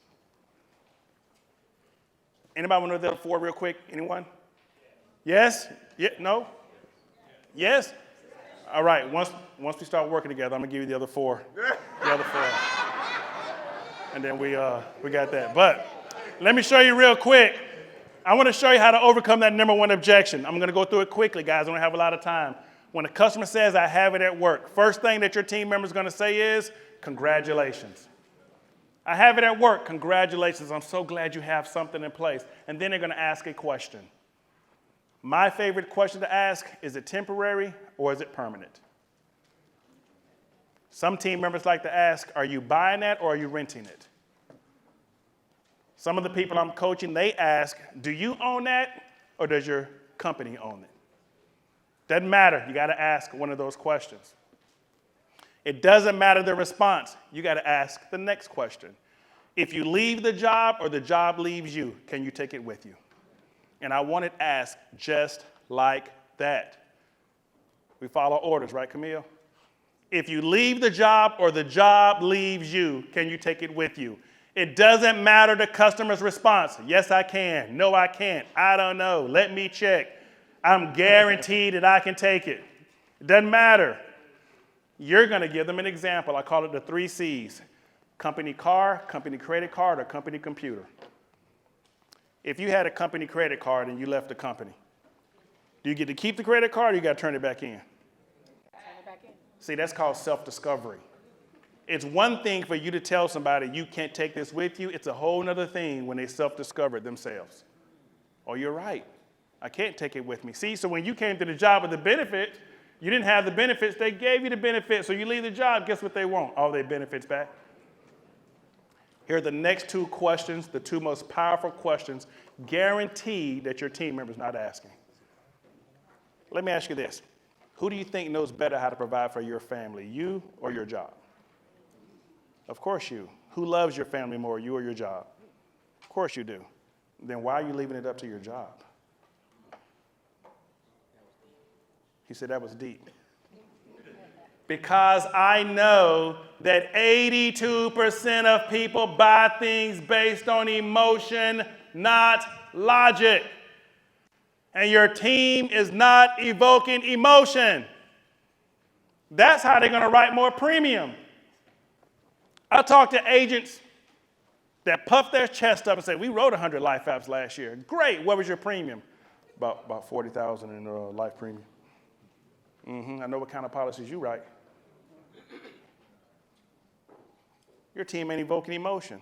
Anybody want to know the 4 real quick? Anyone? Yes? Yeah? No? Yes? All right. Once we start working together, I'm gonna give you the other 4. The other 4. And then we got that. But let me show you real quick. I want to show you how to overcome that number 1 objection. I'm gonna go through it quickly, guys. I don't have a lot of time. When a customer says, I have it at work, first thing that your team member is gonna say is, congratulations. I have it at work. Congratulations. I'm so glad you have something in place. And then they're going to ask a question. My favorite question to ask, is it temporary or is it permanent? Some team members like to ask, are you buying that or are you renting it? Some of the people I'm coaching, they ask, do you own that or does your company own it? Doesn't matter. You got to ask one of those questions. It doesn't matter the response. You got to ask the next question. If you leave the job or the job leaves you, can you take it with you? And I want it asked just like that. We follow orders, right, Camille? If you leave the job or the job leaves you, can you take it with you? It doesn't matter the customer's response. Yes, I can. No, I can't. I don't know. Let me check. I'm guaranteed that I can take it. It doesn't matter. You're going to give them an example. I call it the 3 C's. Company car, company credit card, or company computer. If you had a company credit card and you left the company, Do you get to keep the credit card or you got to turn it back in? Turn it back in. See, that's called self-discovery. It's one thing for you to tell somebody you can't take this with you. It's a whole other thing when they self-discover it themselves. Oh, you're right. I can't take it with me. See, so when you came to the job with the benefit, you didn't have the benefits. They gave you the benefits. So you leave the job, guess what they want? All their benefits back. Here are the next two questions, the two most powerful questions, guaranteed that your team member's not asking. Let me ask you this. Who do you think knows better how to provide for your family, you or your job? Of course you. Who loves your family more, you or your job? Of course you do. Then why are you leaving it up to your job? He said that was deep. Because I know that 82% of people buy things based on emotion, not logic. And your team is not evoking emotion. That's how they're going to write more premium. I talk to agents that puff their chest up and say, we wrote 100 life apps last year. Great. What was your premium? About $40,000 in life premium. I know what kind of policies you write. Your team ain't evoking emotion.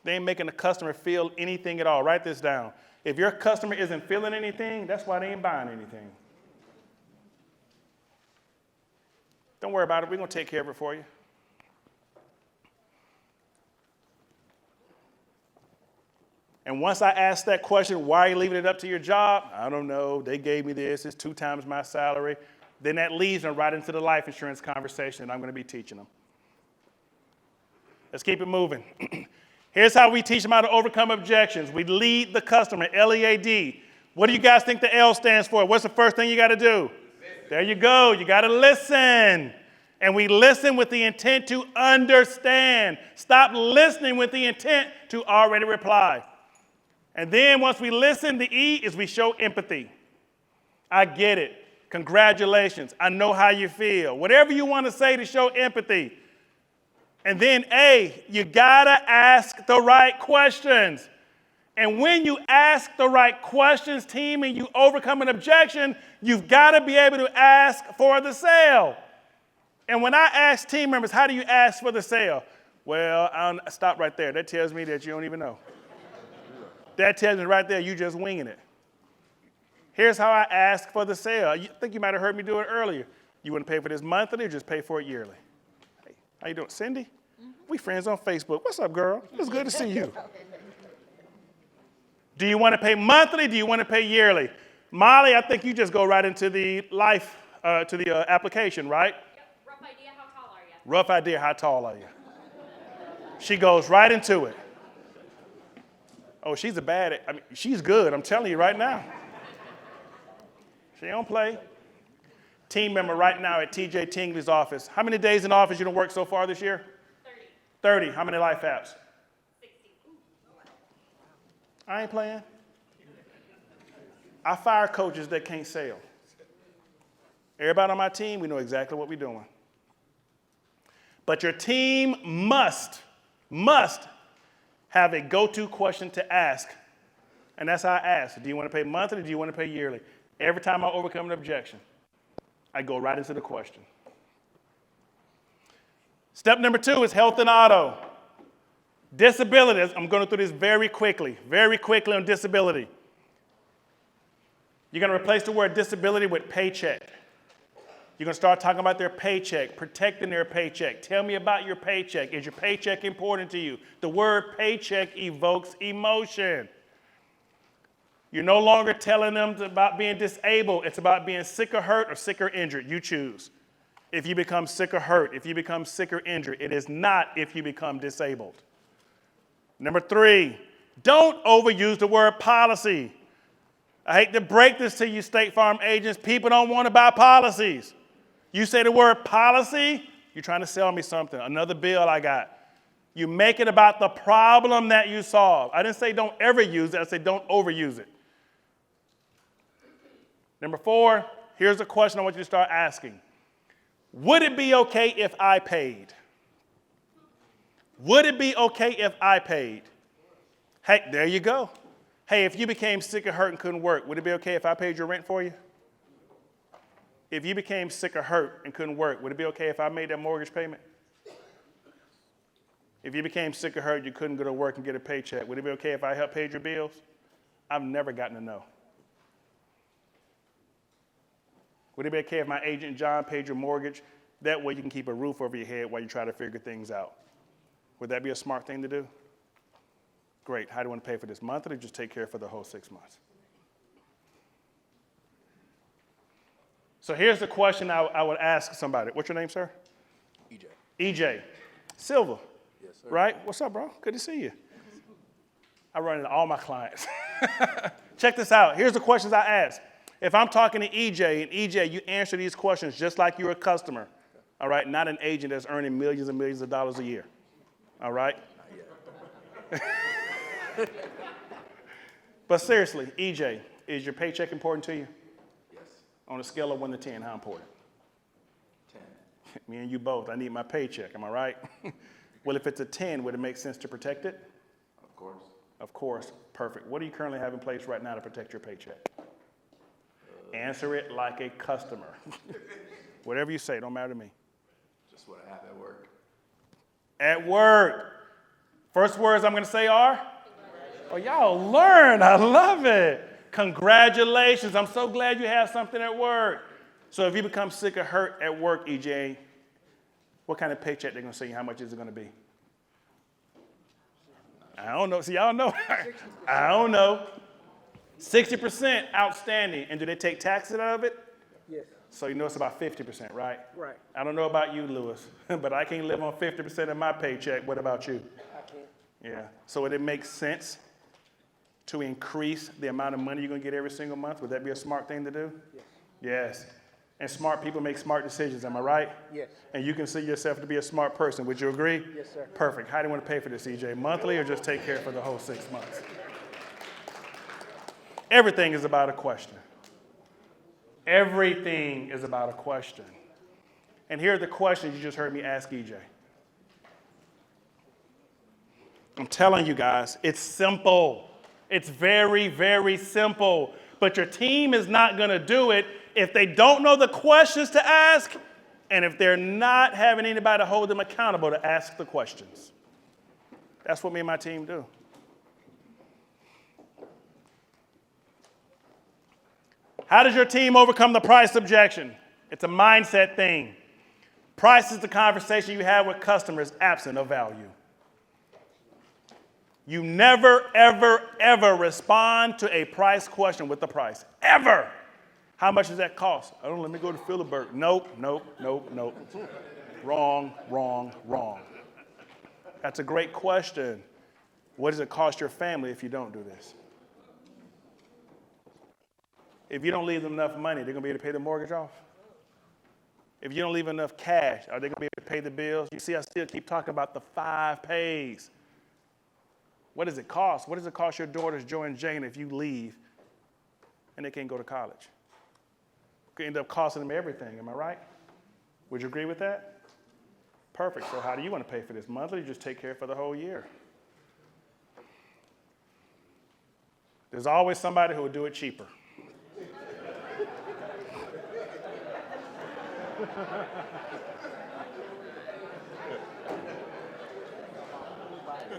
They ain't making the customer feel anything at all. Write this down. If your customer isn't feeling anything, that's why they ain't buying anything. Don't worry about it. We're going to take care of it for you. And once I ask that question, why are you leaving it up to your job? I don't know. They gave me this. It's 2 times my salary. Then that leads them right into the life insurance conversation that I'm going to be teaching them. Let's keep it moving. Here's how we teach them how to overcome objections. We lead the customer, L-E-A-D. What do you guys think the L stands for? What's the first thing you got to do? There you go. You got to listen. And we listen with the intent to understand. Stop listening with the intent to already reply. And then once we listen, the E is we show empathy. I get it. Congratulations. I know how you feel. Whatever you want to say to show empathy. And then A, you gotta ask the right questions. And when you ask the right questions, team, and you overcome an objection, you've gotta be able to ask for the sale. And when I ask team members, how do you ask for the sale? Well, I'll stop right there. That tells me that you don't even know. That tells me right there, you just winging it. Here's how I ask for the sale. I think you might have heard me do it earlier. You want to pay for this monthly or just pay for it yearly? Hey, how you doing? Cindy? We friends on Facebook. What's up, girl? It's good to see you. Do you want to pay monthly? Do you want to pay yearly? Molly, I think you just go right into the life, to the application, right? Yep. Rough idea, how tall are you? Rough idea, how tall are you? She goes right into it. Oh, she's she's good. I'm telling you right now. She don't play. Team member right now at TJ Tingley's office. How many days in office you done worked so far this year? 30. How many life apps? 60. I ain't playing. I fire coaches that can't sell. Everybody on my team, we know exactly what we're doing. But your team must have a go-to question to ask. And that's how I ask. Do you want to pay monthly or do you want to pay yearly? Every time I overcome an objection, I go right into the question. Step number 2 is health and auto. Disability. I'm going through this very quickly on disability. You're going to replace the word disability with paycheck. You're going to start talking about their paycheck, protecting their paycheck. Tell me about your paycheck. Is your paycheck important to you? The word paycheck evokes emotion. You're no longer telling them about being disabled. It's about being sick or hurt or sick or injured. You choose. If you become sick or hurt, if you become sick or injured, it is not if you become disabled. Number 3, don't overuse the word policy. I hate to break this to you, State Farm agents. People don't want to buy policies. You say the word policy, you're trying to sell me something, another bill I got. You make it about the problem that you solve. I didn't say don't ever use it. I said don't overuse it. Number 4, here's a question I want you to start asking. Would it be okay if I paid? Would it be okay if I paid? Hey, there you go. Hey, if you became sick or hurt and couldn't work, would it be okay if I paid your rent for you? If you became sick or hurt and couldn't work, would it be okay if I made that mortgage payment? If you became sick or hurt, you couldn't go to work and get a paycheck, would it be okay if I helped pay your bills? I've never gotten to know. Would it be okay if my agent John paid your mortgage? That way you can keep a roof over your head while you try to figure things out. Would that be a smart thing to do? Great. How do you want to pay for this? Monthly or just take care for the whole 6 months? So here's the question I would ask somebody. What's your name, sir? EJ. EJ. Silva. Yes, sir. Right? What's up, bro? Good to see you. I run into all my clients. Check this out. Here's the questions I ask. If I'm talking to EJ, and EJ, you answer these questions just like you're a customer, all right? Not an agent that's earning millions and millions of dollars a year, all right? Not yet. But seriously, EJ, is your paycheck important to you? Yes. On a scale of 1 to 10, how important? 10. Me and you both. I need my paycheck, am I right? Well, if it's a 10, would it make sense to protect it? Of course. Of course. Perfect. What do you currently have in place right now to protect your paycheck? Answer it like a customer. Whatever you say, don't matter to me. Just what I have at work. At work. First words I'm going to say are? Oh, y'all learn. I love it. Congratulations. I'm so glad you have something at work. So if you become sick or hurt at work, EJ, what kind of paycheck they're going to send you? How much is it going to be? I don't know. See, y'all know. I don't know. 60% outstanding. And do they take taxes out of it? Yes. So you know it's about 50%, right? Right. I don't know about you, Lewis, but I can't live on 50% of my paycheck. What about you? I can't. Yeah. So would it make sense to increase the amount of money you're going to get every single month? Would that be a smart thing to do? Yes. Yes. And smart people make smart decisions. Am I right? Yes. And you consider yourself to be a smart person. Would you agree? Yes, sir. Perfect. How do you want to pay for this, EJ? Monthly or just take care for the whole 6 months? Everything is about a question. Everything is about a question. And here are the questions you just heard me ask EJ. I'm telling you guys, it's simple. It's very, very simple. But your team is not going to do it if they don't know the questions to ask and if they're not having anybody to hold them accountable to ask the questions. That's what me and my team do. How does your team overcome the price objection? It's a mindset thing. Price is the conversation you have with customers absent of value. You never, ever, ever respond to a price question with the price. Ever. How much does that cost? I don't know, let me go to Philipsburg. Nope, nope, nope, nope. Wrong, wrong, wrong. That's a great question. What does it cost your family if you don't do this? If you don't leave them enough money, they're going to be able to pay the mortgage off. If you don't leave enough cash, are they going to be able to pay the bills? You see, I still keep talking about the 5 pays. What does it cost? What does it cost your daughters, Joy and Jane, if you leave and they can't go to college? It could end up costing them everything, am I right? Would you agree with that? Perfect. So how do you want to pay for this? Monthly, just take care for the whole year. There's always somebody who will do it cheaper.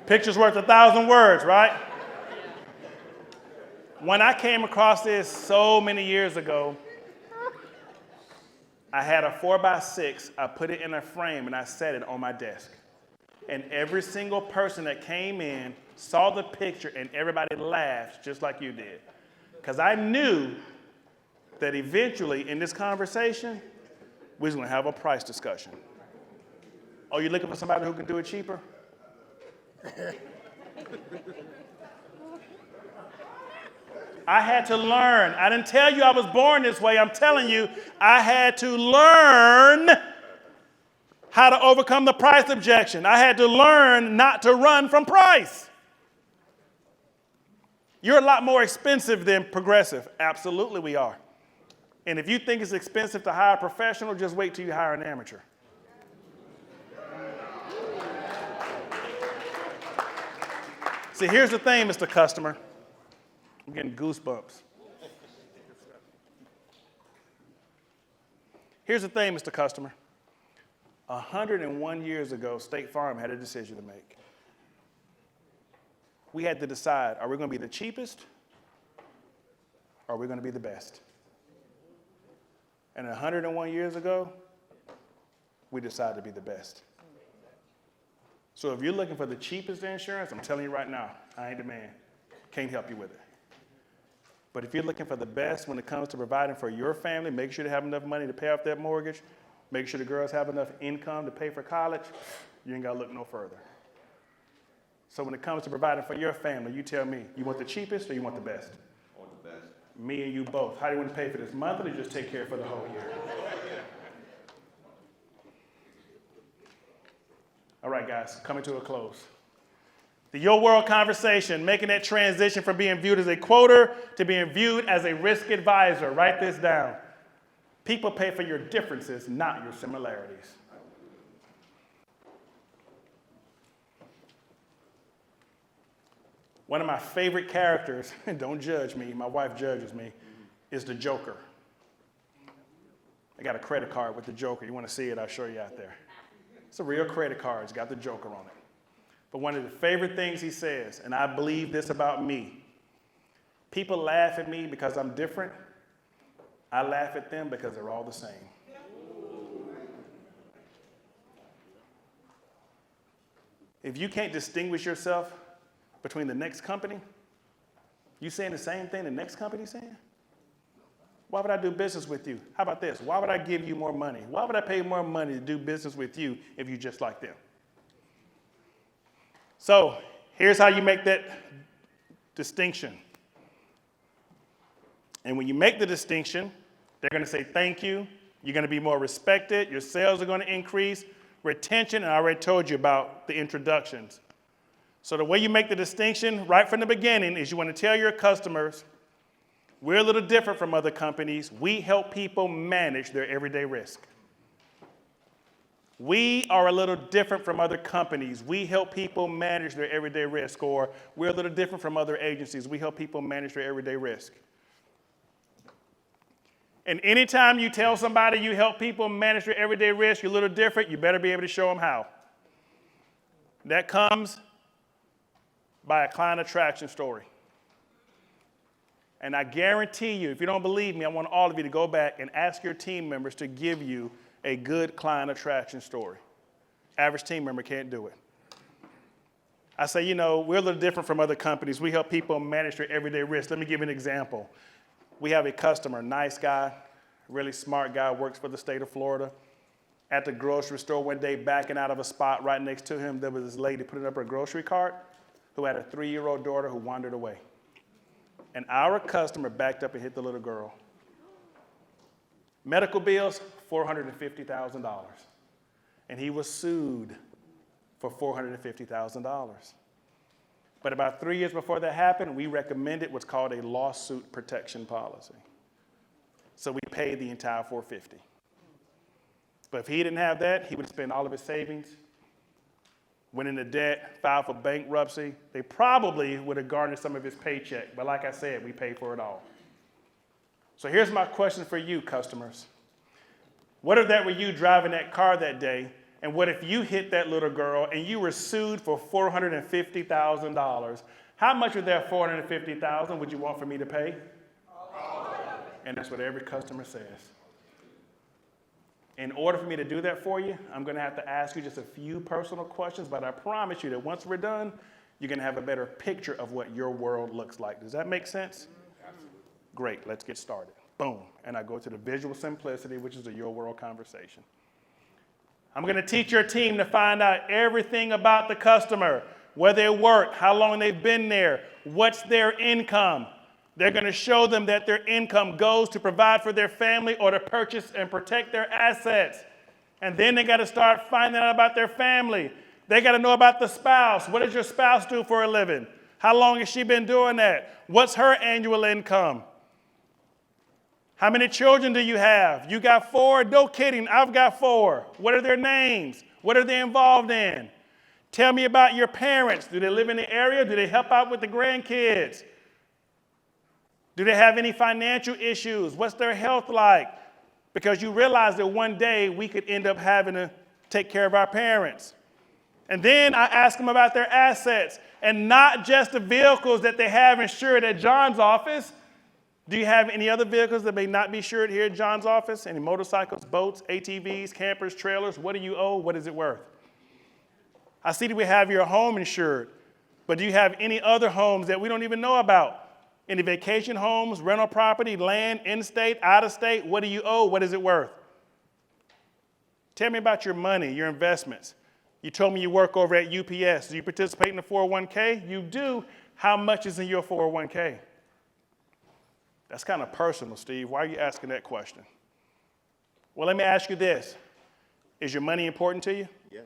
Picture's worth 1,000 words, right? When I came across this so many years ago, I had a 4x6. I put it in a frame and I set it on my desk. And every single person that came in saw the picture and everybody laughed just like you did. Because I knew that eventually in this conversation, we was going to have a price discussion. Oh, you looking for somebody who can do it cheaper? I had to learn. I didn't tell you I was born this way. I'm telling you, I had to learn how to overcome the price objection. I had to learn not to run from price. You're a lot more expensive than Progressive. Absolutely we are. And if you think it's expensive to hire a professional, just wait till you hire an amateur. See, here's the thing, Mr. Customer. I'm getting goosebumps. Here's the thing, Mr. Customer. 101 years ago, State Farm had a decision to make. We had to decide, are we going to be the cheapest or are we going to be the best? And 101 years ago, we decided to be the best. So if you're looking for the cheapest insurance, I'm telling you right now, I ain't the man. Can't help you with it. But if you're looking for the best when it comes to providing for your family, make sure to have enough money to pay off that mortgage, make sure the girls have enough income to pay for college, you ain't got to look no further. So when it comes to providing for your family, you tell me, you want the cheapest or you want the best? I want the best. Me and you both. How do you want to pay for this monthly or just take care for the whole year? All right, guys, coming to a close. The Your World conversation, making that transition from being viewed as a quoter to being viewed as a risk advisor. Write this down. People pay for your differences, not your similarities. One of my favorite characters, don't judge me, my wife judges me, is the Joker. I got a credit card with the Joker. You want to see it, I'll show you out there. It's a real credit card. It's got the Joker on it. But one of the favorite things he says, and I believe this about me, people laugh at me because I'm different. I laugh at them because they're all the same. If you can't distinguish yourself between the next company, you saying the same thing the next company's saying? Why would I do business with you? How about this? Why would I give you more money? Why would I pay more money to do business with you if you're just like them? So here's how you make that distinction. And when you make the distinction, they're going to say thank you. You're going to be more respected. Your sales are going to increase. Retention, and I already told you about the introductions. So the way you make the distinction right from the beginning is you want to tell your customers, we're a little different from other companies. We help people manage their everyday risk. We are a little different from other companies. We help people manage their everyday risk. Or we're a little different from other agencies. We help people manage their everyday risk. And anytime you tell somebody you help people manage their everyday risk, you're a little different, you better be able to show them how. That comes by a client attraction story. And I guarantee you, if you don't believe me, I want all of you to go back and ask your team members to give you a good client attraction story. Average team member can't do it. I say, we're a little different from other companies. We help people manage their everyday risk. Let me give you an example. We have a customer, nice guy, really smart guy, works for the state of Florida. At the grocery store one day, backing out of a spot right next to him, there was this lady putting up her grocery cart who had a 3-year-old daughter who wandered away. And our customer backed up and hit the little girl. Medical bills, $450,000. And he was sued for $450,000. But about 3 years before that happened, we recommended what's called a lawsuit protection policy. So we paid the entire $450,000. But if he didn't have that, he would spend all of his savings, went into debt, filed for bankruptcy. They probably would have garnered some of his paycheck. But like I said, we paid for it all. So here's my question for you, customers. What if that were you driving that car that day, and what if you hit that little girl and you were sued for $450,000? How much of that $450,000 would you want for me to pay? And that's what every customer says. In order for me to do that for you, I'm going to have to ask you just a few personal questions, but I promise you that once we're done, you're going to have a better picture of what your world looks like. Does that make sense? Absolutely. Great, let's get started. Boom. And I go to the visual simplicity, which is a Your World conversation. I'm going to teach your team to find out everything about the customer, where they work, how long they've been there, what's their income. They're going to show them that their income goes to provide for their family or to purchase and protect their assets. And then they got to start finding out about their family. They got to know about the spouse. What does your spouse do for a living? How long has she been doing that? What's her annual income? How many children do you have? You got 4? No kidding, I've got 4. What are their names? What are they involved in? Tell me about your parents. Do they live in the area? Do they help out with the grandkids? Do they have any financial issues? What's their health like? Because you realize that one day we could end up having to take care of our parents. And then I ask them about their assets, and not just the vehicles that they have insured at John's office. Do you have any other vehicles that may not be insured here at John's office? Any motorcycles, boats, ATVs, campers, trailers? What do you owe? What is it worth? I see that we have your home insured, but do you have any other homes that we don't even know about? Any vacation homes, rental property, land, in-state, out-of-state? What do you owe? What is it worth? Tell me about your money, your investments. You told me you work over at UPS. Do you participate in the 401k? You do. How much is in your 401k? That's kind of personal, Steve. Why are you asking that question? Well, let me ask you this. Is your money important to you? Yes.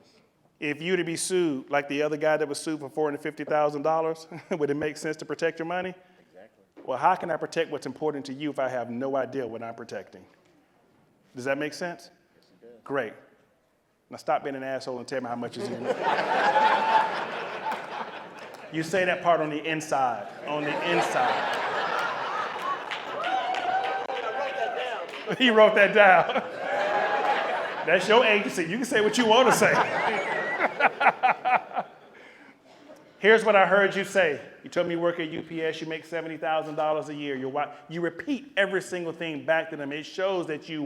If you were to be sued, like the other guy that was sued for $450,000, would it make sense to protect your money? Exactly. Well, how can I protect what's important to you if I have no idea what I'm protecting? Does that make sense? Yes, it does. Great. Now stop being an asshole and tell me how much is in it. You say that part on the inside. On the inside. He wrote that down. That's your agency. You can say what you want to say. Here's what I heard you say. You told me you work at UPS, you make $70,000 a year. You repeat every single thing back to them. It shows that you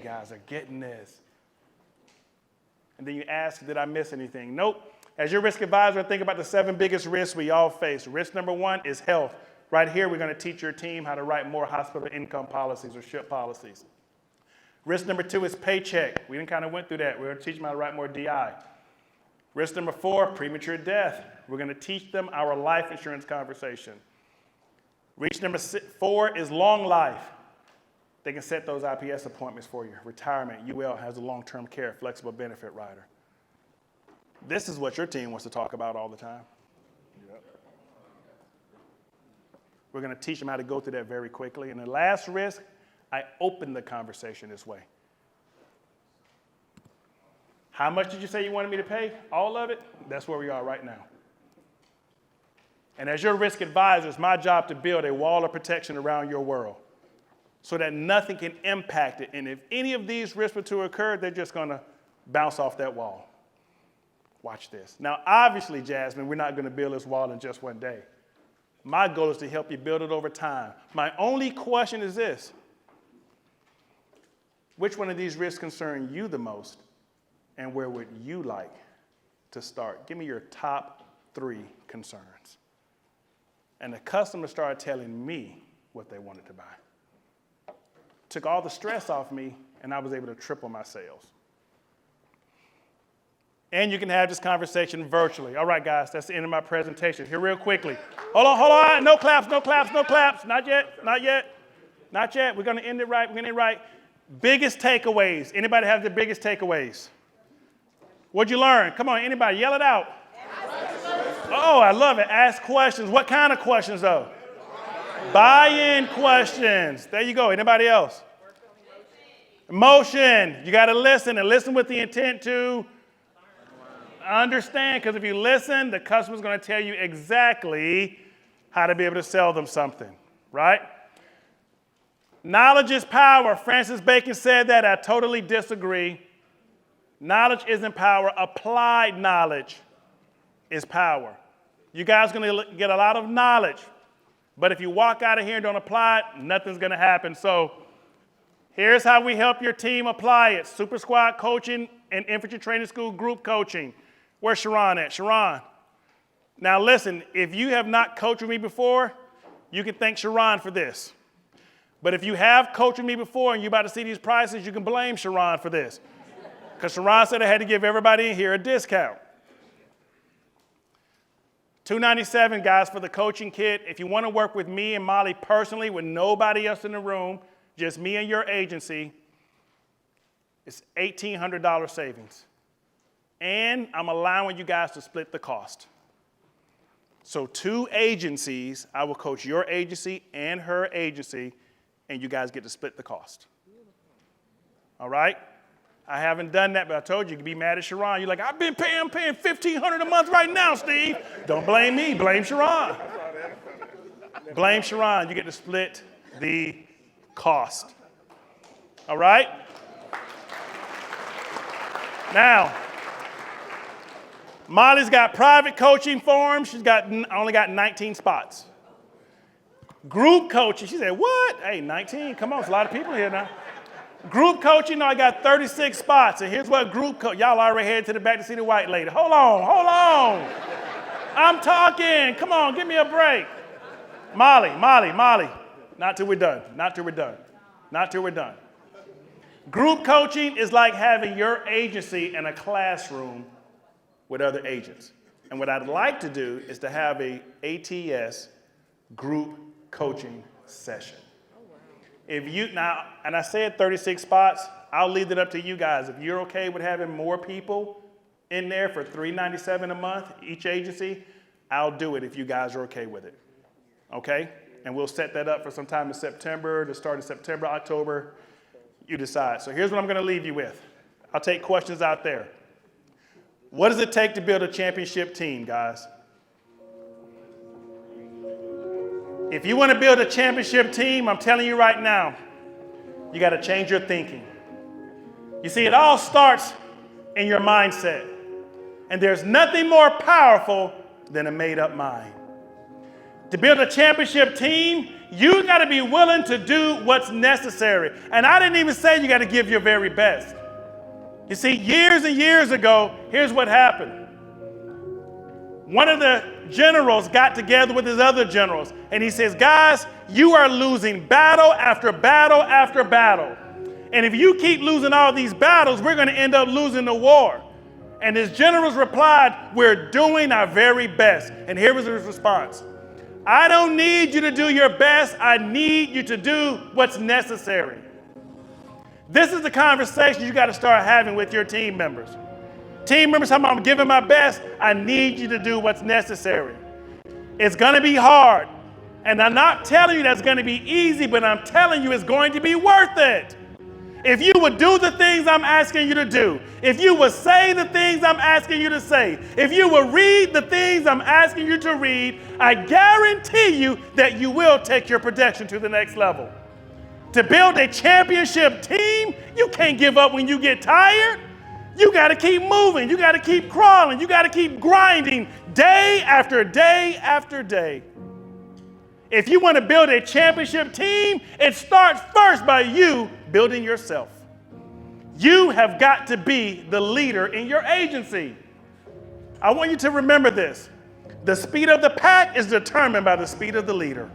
guys are getting this. And then you ask, did I miss anything? Nope. As your risk advisor, think about the 7 biggest risks we all face. Risk number 1 is health. Right here, we're going to teach your team how to write more hospital income policies or SHIP policies. Risk number 2 is paycheck. We kind of went through that. We're going to teach them how to write more DI. Risk number 4, premature death. We're going to teach them our life insurance conversation. Risk number 4 is long life. They can set those IPS appointments for you. Retirement, UL has a long-term care, flexible benefit rider. This is what your team wants to talk about all the time. We're going to teach them how to go through that very quickly. And the last risk, I open the conversation this way. How much did you say you wanted me to pay? All of it? That's where we are right now. And as your risk advisor, it's my job to build a wall of protection around your world so that nothing can impact it. And if any of these risks were to occur, they're just going to bounce off that wall. Watch this. Now, obviously, Jasmine, we're not going to build this wall in just one day. My goal is to help you build it over time. My only question is this. Which one of these risks concern you the most, and where would you like to start? Give me your top 3 concerns. And the customer started telling me what they wanted to buy. Took all the stress off me, and I was able to triple my sales. And you can have this conversation virtually. All right, guys, that's the end of my presentation. Here real quickly. Hold on. No claps. Not yet. We're going to end it right. Biggest takeaways. Anybody have the biggest takeaways? What'd you learn? Come on, anybody, yell it out. Oh, I love it. Ask questions. What kind of questions, though? Buy-in questions. There you go. Anybody else? Emotion. You got to listen, and listen with the intent to understand, because if you listen, the customer's going to tell you exactly how to be able to sell them something, right? Knowledge is power. Francis Bacon said that. I totally disagree. Knowledge isn't power. Applied knowledge is power. You guys are going to get a lot of knowledge, but if you walk out of here and don't apply it, nothing's going to happen. So here's how we help your team apply it. Super Squad coaching and Infantry Training School group coaching. Where's Sharon at? Sharon. Now listen, if you have not coached with me before, you can thank Sharon for this. But if you have coached with me before and you're about to see these prices, you can blame Sharon for this. Because Sharon said I had to give everybody in here a discount. $297, guys, for the coaching kit. If you want to work with me and Molly personally, with nobody else in the room, just me and your agency, it's $1,800 savings. And I'm allowing you guys to split the cost. So 2 agencies, I will coach your agency and her agency, and you guys get to split the cost. All right? I haven't done that, but I told you, you can be mad at Sharon. You're like, I'm paying $1,500 a month right now, Steve. Don't blame me, blame Sharon. Blame Sharon. You get to split the cost. All right? Now, Molly's got private coaching forms. She's only got 19 spots. Group coaching, she said, what? Hey, 19? Come on, it's a lot of people here now. Group coaching, I got 36 spots. And here's what y'all already headed to the back to see the white lady. Hold on. I'm talking. Come on, give me a break. Molly. Not till we're done. Group coaching is like having your agency in a classroom with other agents. And what I'd like to do is to have a ATS group coaching session. If you now, and I said 36 spots, I'll leave it up to you guys. If you're okay with having more people in there for $397 a month, each agency, I'll do it if you guys are okay with it. Okay? And we'll set that up for sometime in September, to start in September, October. You decide. So here's what I'm going to leave you with. I'll take questions out there. What does it take to build a championship team, guys? If you want to build a championship team, I'm telling you right now, you got to change your thinking. You see, it all starts in your mindset. And there's nothing more powerful than a made-up mind. To build a championship team, you got to be willing to do what's necessary. And I didn't even say you got to give your very best. You see, years and years ago, here's what happened. One of the generals got together with his other generals, and he says, guys, you are losing battle after battle after battle. And if you keep losing all these battles, we're going to end up losing the war. And his generals replied, we're doing our very best. And here was his response. I don't need you to do your best. I need you to do what's necessary. This is the conversation you got to start having with your team members. Team members, I'm giving my best. I need you to do what's necessary. It's going to be hard. And I'm not telling you that's going to be easy, but I'm telling you it's going to be worth it. If you would do the things I'm asking you to do, if you would say the things I'm asking you to say, if you would read the things I'm asking you to read, I guarantee you that you will take your production to the next level. To build a championship team, you can't give up when you get tired. You got to keep moving. You got to keep crawling. You got to keep grinding day after day after day. If you want to build a championship team, it starts first by you building yourself. You have got to be the leader in your agency. I want you to remember this. The speed of the pack is determined by the speed of the leader.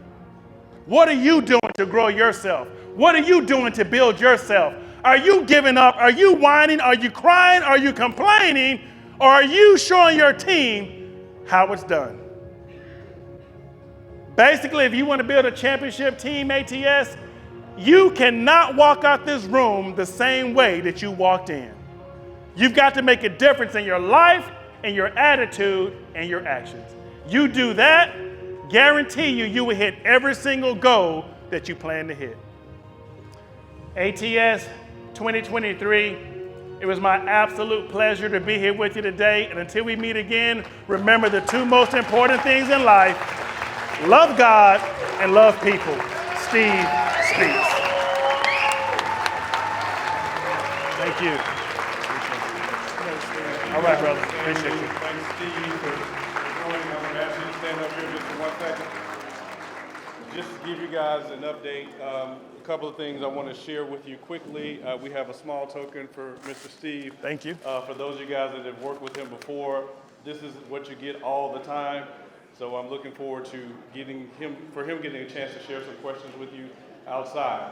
What are you doing to grow yourself? What are you doing to build yourself? Are you giving up? Are you whining? Are you crying? Are you complaining? Or are you showing your team how it's done? Basically, if you want to build a championship team, ATS, you cannot walk out this room the same way that you walked in. You've got to make a difference in your life, and your attitude, and your actions. You do that, guarantee you will hit every single goal that you plan to hit. ATS 2023, it was my absolute pleasure to be here with you today. And until we meet again, remember the two most important things in life: love God and love people. Steve speaks. Thank you. All right, brother. Appreciate you. Thanks, Steve, for joining. I'm going to ask you to stand up here just for 1 second. Just to give you guys an update, a couple of things I want to share with you quickly. We have a small token for Mr. Steve. Thank you. For those of you guys that have worked with him before, this is what you get all the time. So I'm looking forward to getting him a chance to share some questions with you outside.